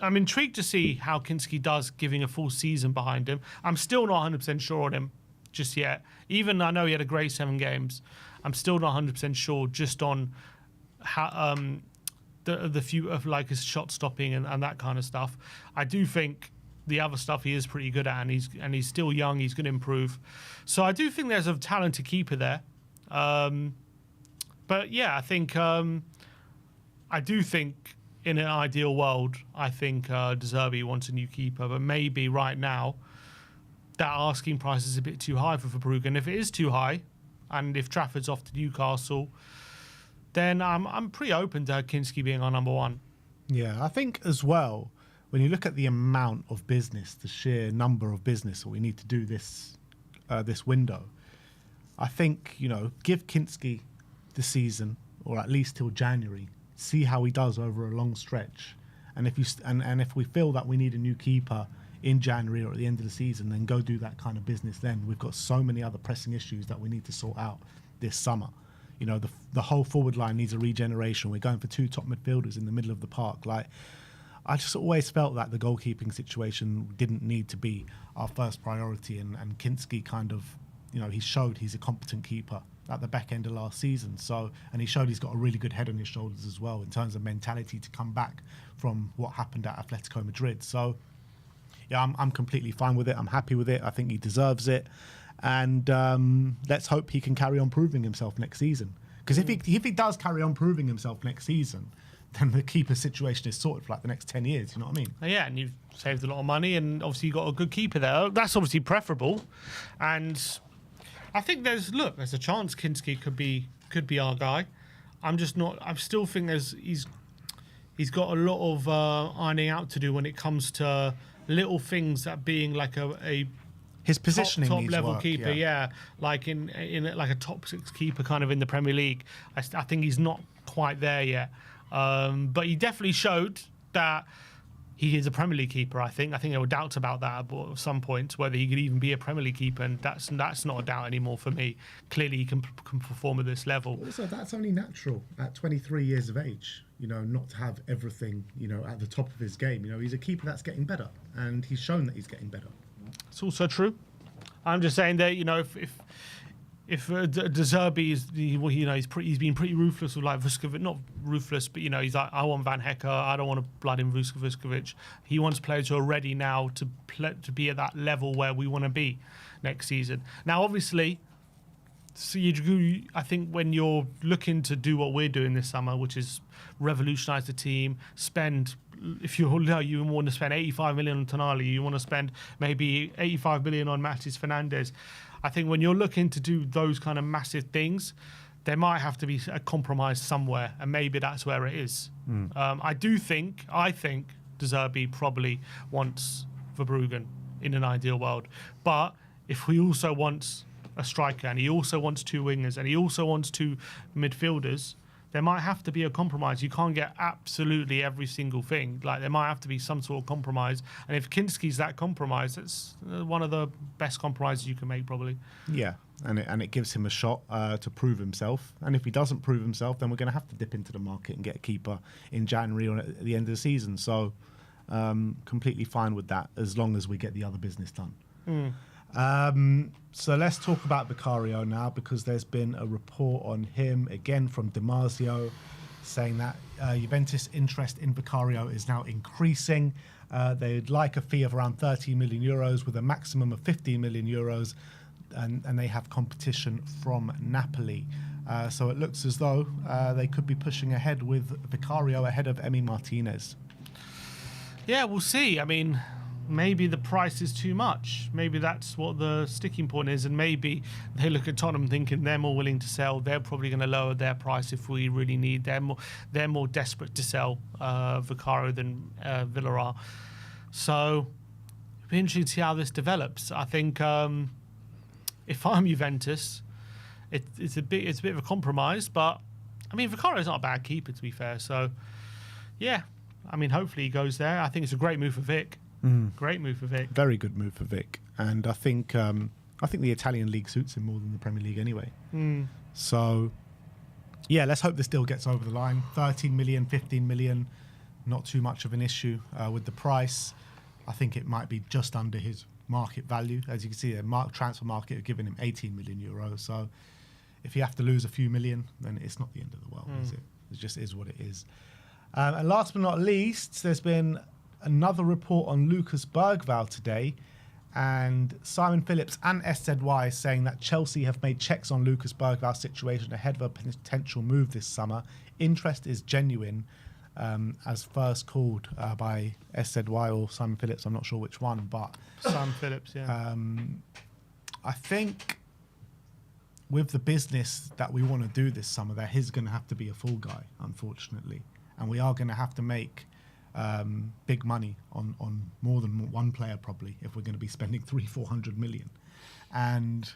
I'm intrigued to see how KINSKY does, giving a full season behind him. I'm still not 100% sure on him just yet. Even I know he had a great 7 games, I'm still not 100% sure just on how the few of like his shot stopping and that kind of stuff. I do think the other stuff he is pretty good at, and he's still young. He's going to improve. So I do think there's a talented keeper there. But yeah, I think I do think. In an ideal world, I think De Zerbi wants a new keeper, but maybe right now that asking price is a bit too high for Verbruggen. If it is too high, and if Trafford's off to Newcastle, then I'm pretty open to KINSKY being our #1. Yeah, I think as well, when you look at the amount of business, the sheer number of business that we need to do this window, I think, give KINSKY the season, or at least till January. See how he does over a long stretch, and if we feel that we need a new keeper in January or at the end of the season, then go do that kind of business. Then we've got so many other pressing issues that we need to sort out this summer. The whole forward line needs a regeneration. We're going for 2 top midfielders in the middle of the park. Like, I just always felt that the goalkeeping situation didn't need to be our first priority, and KINSKY kind of, he showed he's a competent keeper at the back end of last season. So, and he showed he's got a really good head on his shoulders as well in terms of mentality to come back from what happened at Atletico Madrid. So, yeah, I'm completely fine with it. I'm happy with it. I think he deserves it. And let's hope he can carry on proving himself next season. Because if he does carry on proving himself next season, then the keeper situation is sorted for like the next 10 years. You know what I mean? Yeah, and you've saved a lot of money, and obviously you've got a good keeper there. That's obviously preferable. And I think there's a chance KINSKY could be our guy. I still think he's got a lot of ironing out to do when it comes to little things that being like his positioning top needs level work, keeper, yeah, like in like a top 6 keeper kind of in the Premier League. I think he's not quite there yet, but he definitely showed that he is a Premier League keeper. I think there were doubts about that at some point, whether he could even be a Premier League keeper, and that's not a doubt anymore for me. Clearly, he can perform at this level. Also, that's only natural at 23 years of age. Not to have everything, at the top of his game. He's a keeper that's getting better, and he's shown that he's getting better. It's also true. I'm just saying that if De Zerbi is he's been pretty ruthless with like Vuskovic, not ruthless, but he's like, I want Van Hecker, I don't want to blood in Vuskovic. He wants players who are ready now to be at that level where we want to be next season. Now, obviously, I think when you're looking to do what we're doing this summer, which is revolutionise the team, if you want to spend 85 million on Tonali, you want to spend maybe 85 million on Mathis Fernandes. I think when you're looking to do those kind of massive things, there might have to be a compromise somewhere, and maybe that's where it is. I think De Zerbi probably wants Verbruggen in an ideal world, but if he also wants a striker, and he also wants 2 wingers, and he also wants 2 midfielders, there might have to be a compromise. You can't get absolutely every single thing. Like, there might have to be some sort of compromise. And if KINSKY's that compromise, it's one of the best compromises you can make, probably. Yeah, and it gives him a shot to prove himself. And if he doesn't prove himself, then we're going to have to dip into the market and get a keeper in January or at the end of the season. So completely fine with that, as long as we get the other business done. So let's talk about Vicario now, because there's been a report on him again from Damasio saying that Juventus' interest in Vicario is now increasing. They'd like a fee of around 30 million euros with a maximum of 15 million euros, and they have competition from Napoli. So it looks as though they could be pushing ahead with Vicario ahead of Emi Martinez. Yeah, we'll see. I mean, maybe the price is too much. Maybe that's what the sticking point is, and maybe they look at Tottenham thinking they're more willing to sell. They're probably going to lower their price if we really need. They're more desperate to sell Vicario than Villa are. So it'll be interesting to see how this develops. I think if I'm Juventus, it's a bit of a compromise, but I mean, Vicario's not a bad keeper, to be fair. So yeah, I mean, hopefully he goes there. I think it's a great move for Vic. Great move for Vic. Very good move for Vic, and I think the Italian league suits him more than the Premier League anyway. So yeah, let's hope this deal gets over the line. 13 million, 15 million, not too much of an issue with the price. I think it might be just under his market value. As you can see, the transfer market have given him 18 million euros. So if you have to lose a few million, then it's not the end of the world, is it? It just is what it is. And last but not least, there's been another report on Lucas Bergvall today, and Simon Phillips and SZY saying that Chelsea have made checks on Lucas Bergvall's situation ahead of a potential move this summer. Interest is genuine, as first called by SZY or Simon Phillips. I'm not sure which one, but Simon Phillips, yeah. I think with the business that we want to do this summer, there is going to have to be a fall guy, unfortunately, and we are going to have to make big money on more than one player, probably, if we're going to be spending 300-400 million. And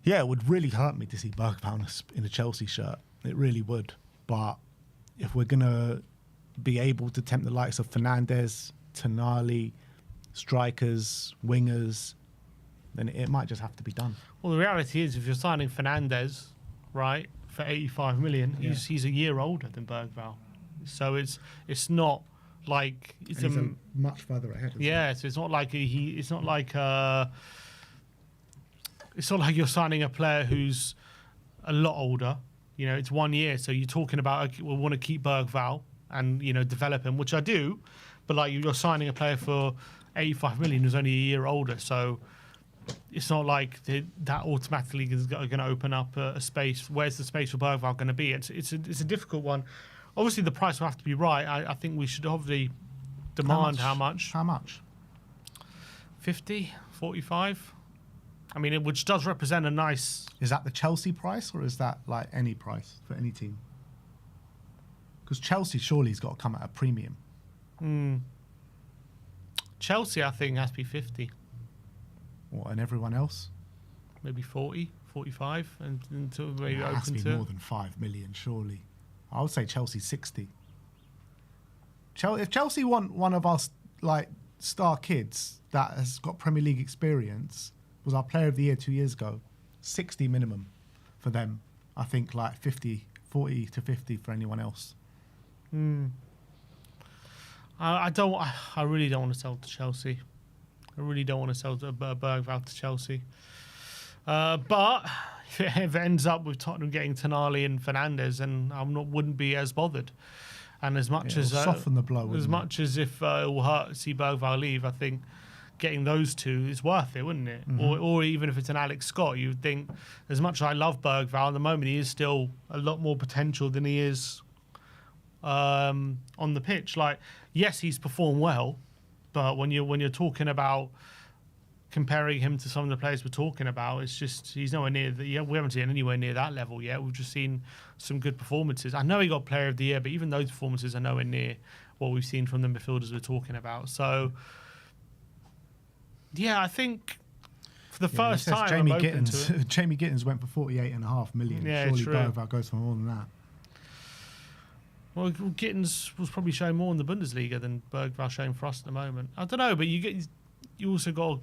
yeah, it would really hurt me to see Bergvall in a Chelsea shirt. It really would. But if we're going to be able to tempt the likes of Fernandes, Tonali, strikers, wingers, then it might just have to be done. Well, the reality is, if you're signing Fernandes, right, for 85 million, he's a year older than Bergvall. So it's not Like And he's much further ahead. Isn't yeah, so it's not like it's not like you're signing a player who's a lot older. You know, it's 1 year, so you're talking about okay, we want to keep Bergvall and develop him, which I do, but like you're signing a player for 85 million who's only a year older, so it's not like that automatically is going to open up a space. Where's the space for Bergvall going to be? It's a difficult one. Obviously, the price will have to be right. I think we should obviously demand how much. How much? 50, 45. I mean, which does represent a nice. Is that the Chelsea price, or is that like any price for any team? Because Chelsea surely has got to come at a premium. Chelsea, I think, has to be 50. What, and everyone else? Maybe 40, 45, and until maybe It has to open be to more than 5 million, surely. I would say Chelsea 60. If Chelsea want one of our like star kids that has got Premier League experience, was our Player of the Year 2 years ago, 60 minimum for them. I think like 40 to 50 for anyone else. I really don't want to sell to Chelsea. I really don't want to sell to Bergvall to Chelsea. But if it ends up with Tottenham getting Tonali and Fernandes, and wouldn't be as bothered. And as much as soften the blow, as much as if it will hurt to see Bergvall leave, I think getting those two is worth it, wouldn't it? Or even if it's an Alex Scott, you would think, as much as I love Bergvall, at the moment he is still a lot more potential than he is on the pitch. Like, yes, he's performed well, but when you're talking about comparing him to some of the players we're talking about, it's just he's nowhere near we haven't seen anywhere near that level yet. We've just seen some good performances. I know he got Player of the Year, but even those performances are nowhere near what we've seen from the midfielders we're talking about. So yeah, I think for the first time, Jamie I'm open to it. Jamie Gittins went for 48.5 million. Yeah, surely true. Bergvall goes for more than that. Well, Gittins was probably showing more in the Bundesliga than Bergvall showing for us at the moment. I don't know, but you also got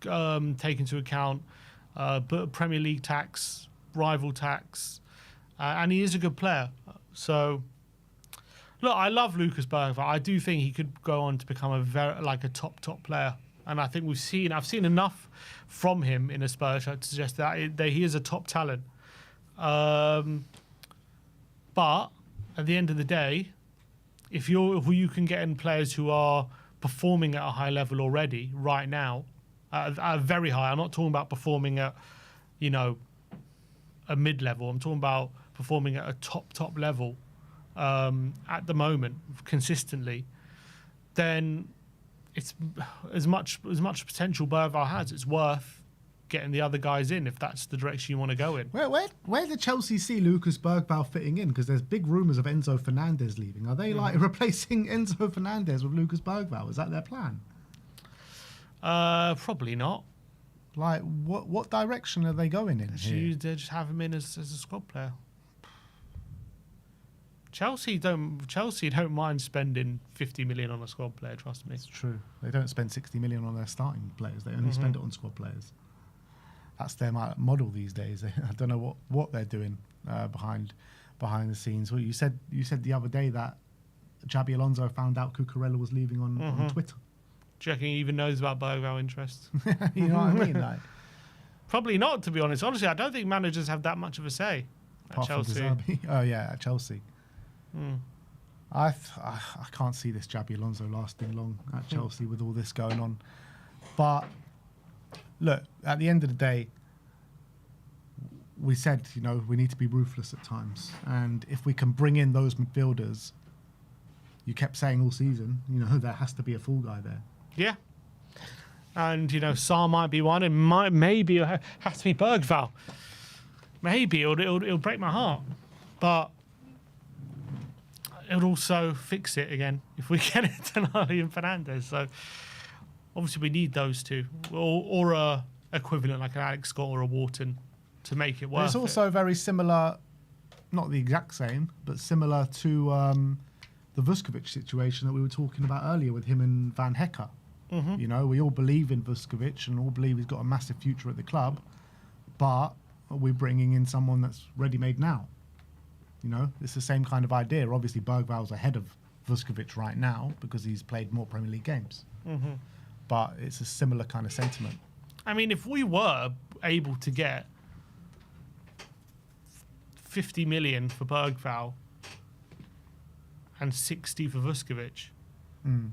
to take into account Premier League tax, rival tax, and he is a good player. So, look, I love Lucas Bergvall. I do think he could go on to become a top player. And I think I've seen enough from him in a Spurs shirt to suggest that he is a top talent. But at the end of the day, if you can get in players who are performing at a high level already right now, at very high. I'm not talking about performing at, a mid-level. I'm talking about performing at a top level at the moment consistently. Then it's as much potential Bergvall has. It's worth getting the other guys in if that's the direction you want to go in. Where did Chelsea see Lucas Bergvall fitting in? Because there's big rumours of Enzo Fernandez leaving. Are they like replacing Enzo Fernandez with Lucas Bergvall? Is that their plan? Probably not. Like, what direction are they going in here? They just have him in as a squad player. Chelsea don't mind spending 50 million on a squad player. Trust me. It's true. They don't spend 60 million on their starting players. They only spend it on squad players. That's their model these days. I don't know what they're doing behind the scenes. Well, you said the other day that Xabi Alonso found out Cucurella was leaving on Twitter. Do you reckon he even knows about Bergvall interests? You know what I mean? Like, probably not, to be honest. Honestly, I don't think managers have that much of a say at Chelsea. Oh yeah, at Chelsea. I can't see this Xabi Alonso lasting long at Chelsea with all this going on. But look, at the end of the day, we said, we need to be ruthless at times. And if we can bring in those midfielders, you kept saying all season, there has to be a full guy there. Yeah. And, Sarr might be one, and maybe it has to be Bergvall. Maybe it'll break my heart. But it'll also fix it again if we get it to Tonali and Fernandes. So obviously we need those two, or a equivalent like an Alex Scott or a Wharton to make it work. It's also very similar, not the exact same, but similar to the Vuskovic situation that we were talking about earlier with him and Van Hecker. We all believe in Vuskovic and all believe he's got a massive future at the club, but we're bringing in someone that's ready-made now. It's the same kind of idea. Obviously, Bergvall's ahead of Vuskovic right now because he's played more Premier League games. Mm-hmm. But it's a similar kind of sentiment. I mean, if we were able to get 50 million for Bergvall and 60 for Vuskovic,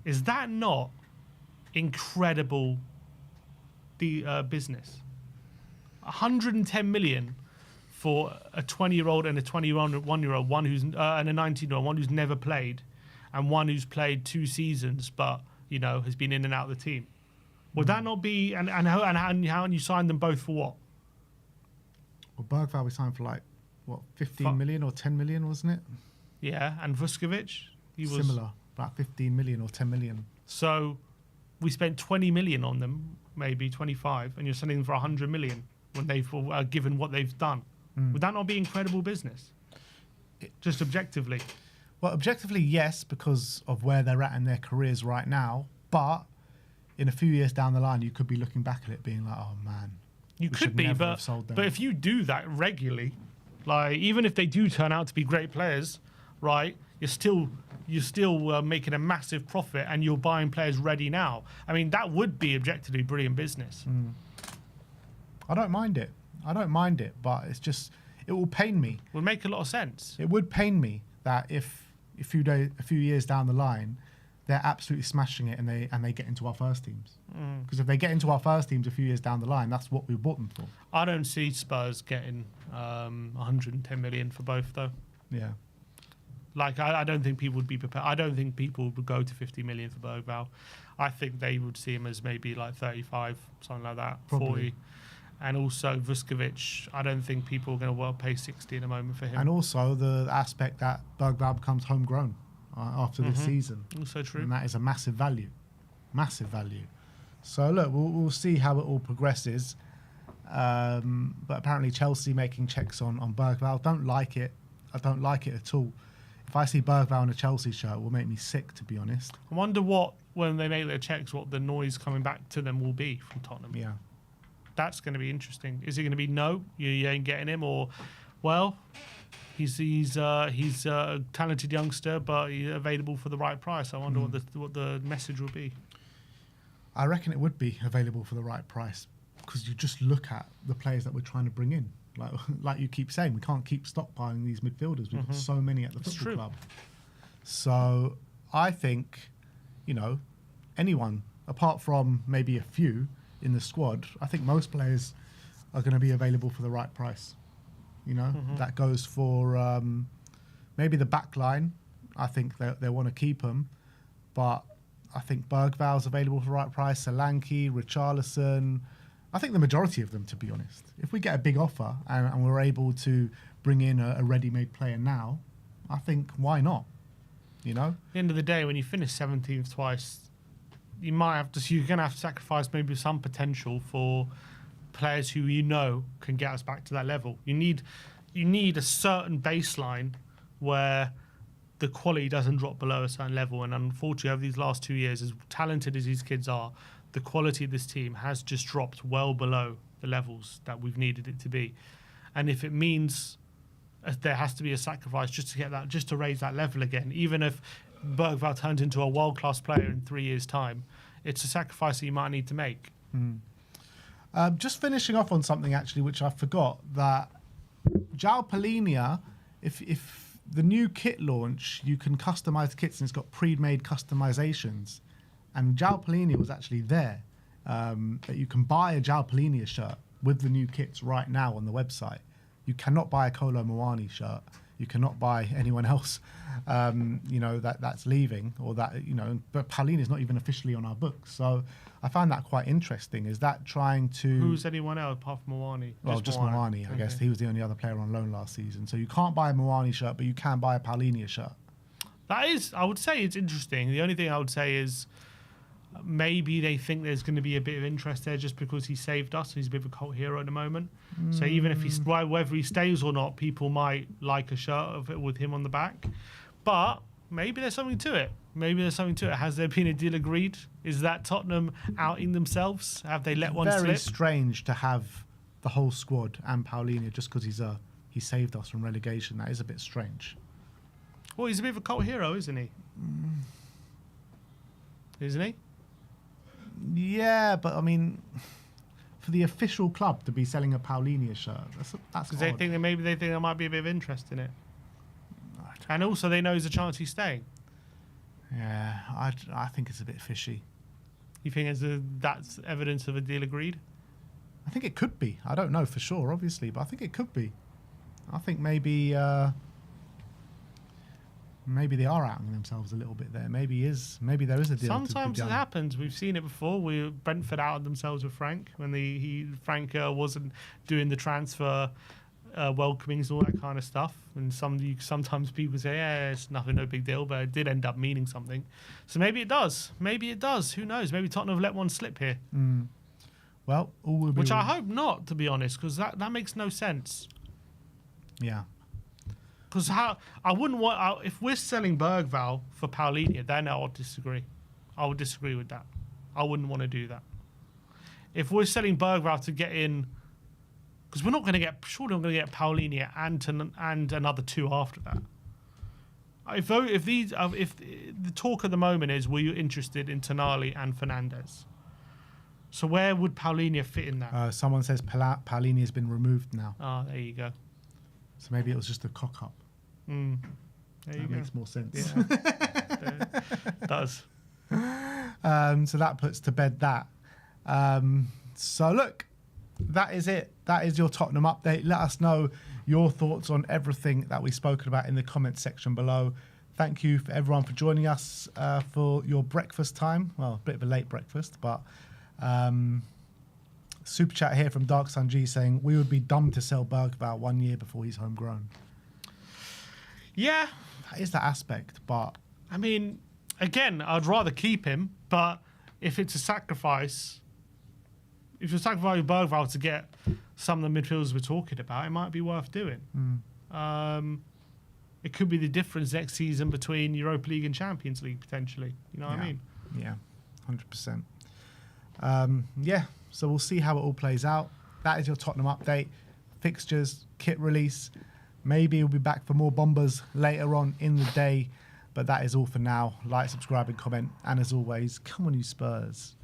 is that not incredible business? 110 million for a 20-year-old and a 21-year-old, one who's and a 19-year-old, one who's never played, and one who's played 2 seasons, but has been in and out of the team. Would that not be? And how you signed them both for what? Well, Bergvall we signed for 15 million or 10 million, wasn't it? Yeah, and Vuskovic, he was similar, about 15 million or 10 million. So we spent 20 million on them, maybe 25, and you're selling them for 100 million when they've given what they've done. Would that not be incredible business? Just objectively. Well, objectively, yes, because of where they're at in their careers right now. But in a few years down the line, you could be looking back at it being like, oh man, you could be, but if you do that regularly, like even if they do turn out to be great players, right? You're still making a massive profit, and you're buying players ready now. I mean, that would be objectively brilliant business. I don't mind it. But it's just, it will pain me. Would make a lot of sense. It would pain me that if a few years down the line, they're absolutely smashing it and they get into our first teams. Because if they get into our first teams a few years down the line, that's what we bought them for. I don't see Spurs getting 110 million for both, though. Yeah. Like, I don't think people would be prepared. I don't think people would go to 50 million for Bergvall. I think they would see him as maybe like 35, something like that, Probably. 40. And also Vuskovic, I don't think people are going to pay 60 in a moment for him. And also the aspect that Bergvall becomes homegrown after this season. Also true. And that is a massive value. Massive value. So look, we'll see how it all progresses. But apparently Chelsea making checks on Bergvall. Don't like it. I don't like it at all. If I see Bergvall in a Chelsea shirt, it will make me sick, to be honest. I wonder when they make their checks, what the noise coming back to them will be from Tottenham. Yeah. That's going to be interesting. Is it going to be no, you ain't getting him, or well, he's a talented youngster, but he's available for the right price? I wonder what the message will be. I reckon it would be available for the right price, because you just look at the players that we're trying to bring in. Like you keep saying, we can't keep stockpiling these midfielders. We've got so many at the football club. So I think, anyone apart from maybe a few in the squad, I think most players are going to be available for the right price. That goes for maybe the back line. I think they want to keep him, but I think Bergvall's available for the right price. Solanke, Richarlison, I think the majority of them, to be honest. If we get a big offer and we're able to bring in a ready-made player now, I think why not? At the end of the day, when you finish 17th twice, you're going to have to sacrifice maybe some potential for players who can get us back to that level. You need a certain baseline where the quality doesn't drop below a certain level. And unfortunately, over these last 2 years, as talented as these kids are, the quality of this team has just dropped well below the levels that we've needed it to be. And if it means there has to be a sacrifice just to get that, just to raise that level again, even if Bergvall turns into a world-class player in 3 years' time, it's a sacrifice that you might need to make. Just finishing off on something, actually, which I forgot, that João Palhinha, if the new kit launch, you can customize the kits and it's got pre-made customizations. And João Palhinha was actually there. That you can buy a João Palhinha shirt with the new kits right now on the website. You cannot buy a Kolo Muani shirt. You cannot buy anyone else, that's leaving or that, but Palhinha is not even officially on our books. So I find that quite interesting. Is that trying to... Who's anyone else apart from Muani? Well, just Muani, I guess. He was the only other player on loan last season. So you can't buy a Muani shirt, but you can buy a Palhinha shirt. That is, I would say it's interesting. The only thing I would say is maybe they think there's going to be a bit of interest there just because he saved us. He's a bit of a cult hero at the moment. So even if whether he stays or not, people might like a shirt of it with him on the back. But maybe there's something to it. Has there been a deal agreed? Is that Tottenham outing themselves? Have they let one slip? Very strange to have the whole squad and Palhinha just because he saved us from relegation. That is a bit strange. Well, he's a bit of a cult hero, isn't he? Isn't he? Yeah, but I mean, for the official club to be selling a Paulinho shirt, that's Because they odd. think there might be a bit of interest in it, and also they know there's a chance he's staying. Yeah, I think it's a bit fishy. You think that's evidence of a deal agreed? I think it could be. I don't know for sure, obviously, but I think it could be. I think maybe they are outing themselves a little bit there. Maybe there is a deal. Sometimes it happens. We've seen it before. Brentford outed themselves with Frank when Frank wasn't doing the transfer welcomings, all that kind of stuff. And sometimes people say, yeah, it's nothing, no big deal, but it did end up meaning something. So maybe it does. Maybe it does. Who knows? Maybe Tottenham have let one slip here. Well, all will be Which I hope not, to be honest, because that makes no sense. Yeah. Because I wouldn't want if we're selling Bergvall for Paulinho, then I would disagree. I would disagree with that. I wouldn't want to do that. If we're selling Bergvall to get in, because we're not going to get, surely I'm going to get Paulinho and another two after that. If the talk at the moment is, were you interested in Tonali and Fernandes? So where would Paulinho fit in that? Someone says Paulinho has been removed now. Oh, there you go. So maybe it was just a cock up. There you That go. makes more sense. Yeah. It does. So that puts to bed that. So look, that is it. That is your Tottenham update. Let us know your thoughts on everything that we've spoken about in the comments section below. Thank you for everyone for joining us for your breakfast time. Well, a bit of a late breakfast, but super chat here from Dark Sun G saying we would be dumb to sell Bergvall 1 year before he's homegrown. Yeah. That is that aspect, but I mean, again, I'd rather keep him, but if it's a sacrifice, if you're sacrificing Bergvall to get some of the midfielders we're talking about, it might be worth doing. It could be the difference next season between Europa League and Champions League, potentially. You know what I mean? Yeah, 100%. Yeah, so we'll see how it all plays out. That is your Tottenham update. Fixtures, kit release. Maybe we'll be back for more bombers later on in the day. But that is all for now. Like, subscribe and comment. And as always, come on you Spurs.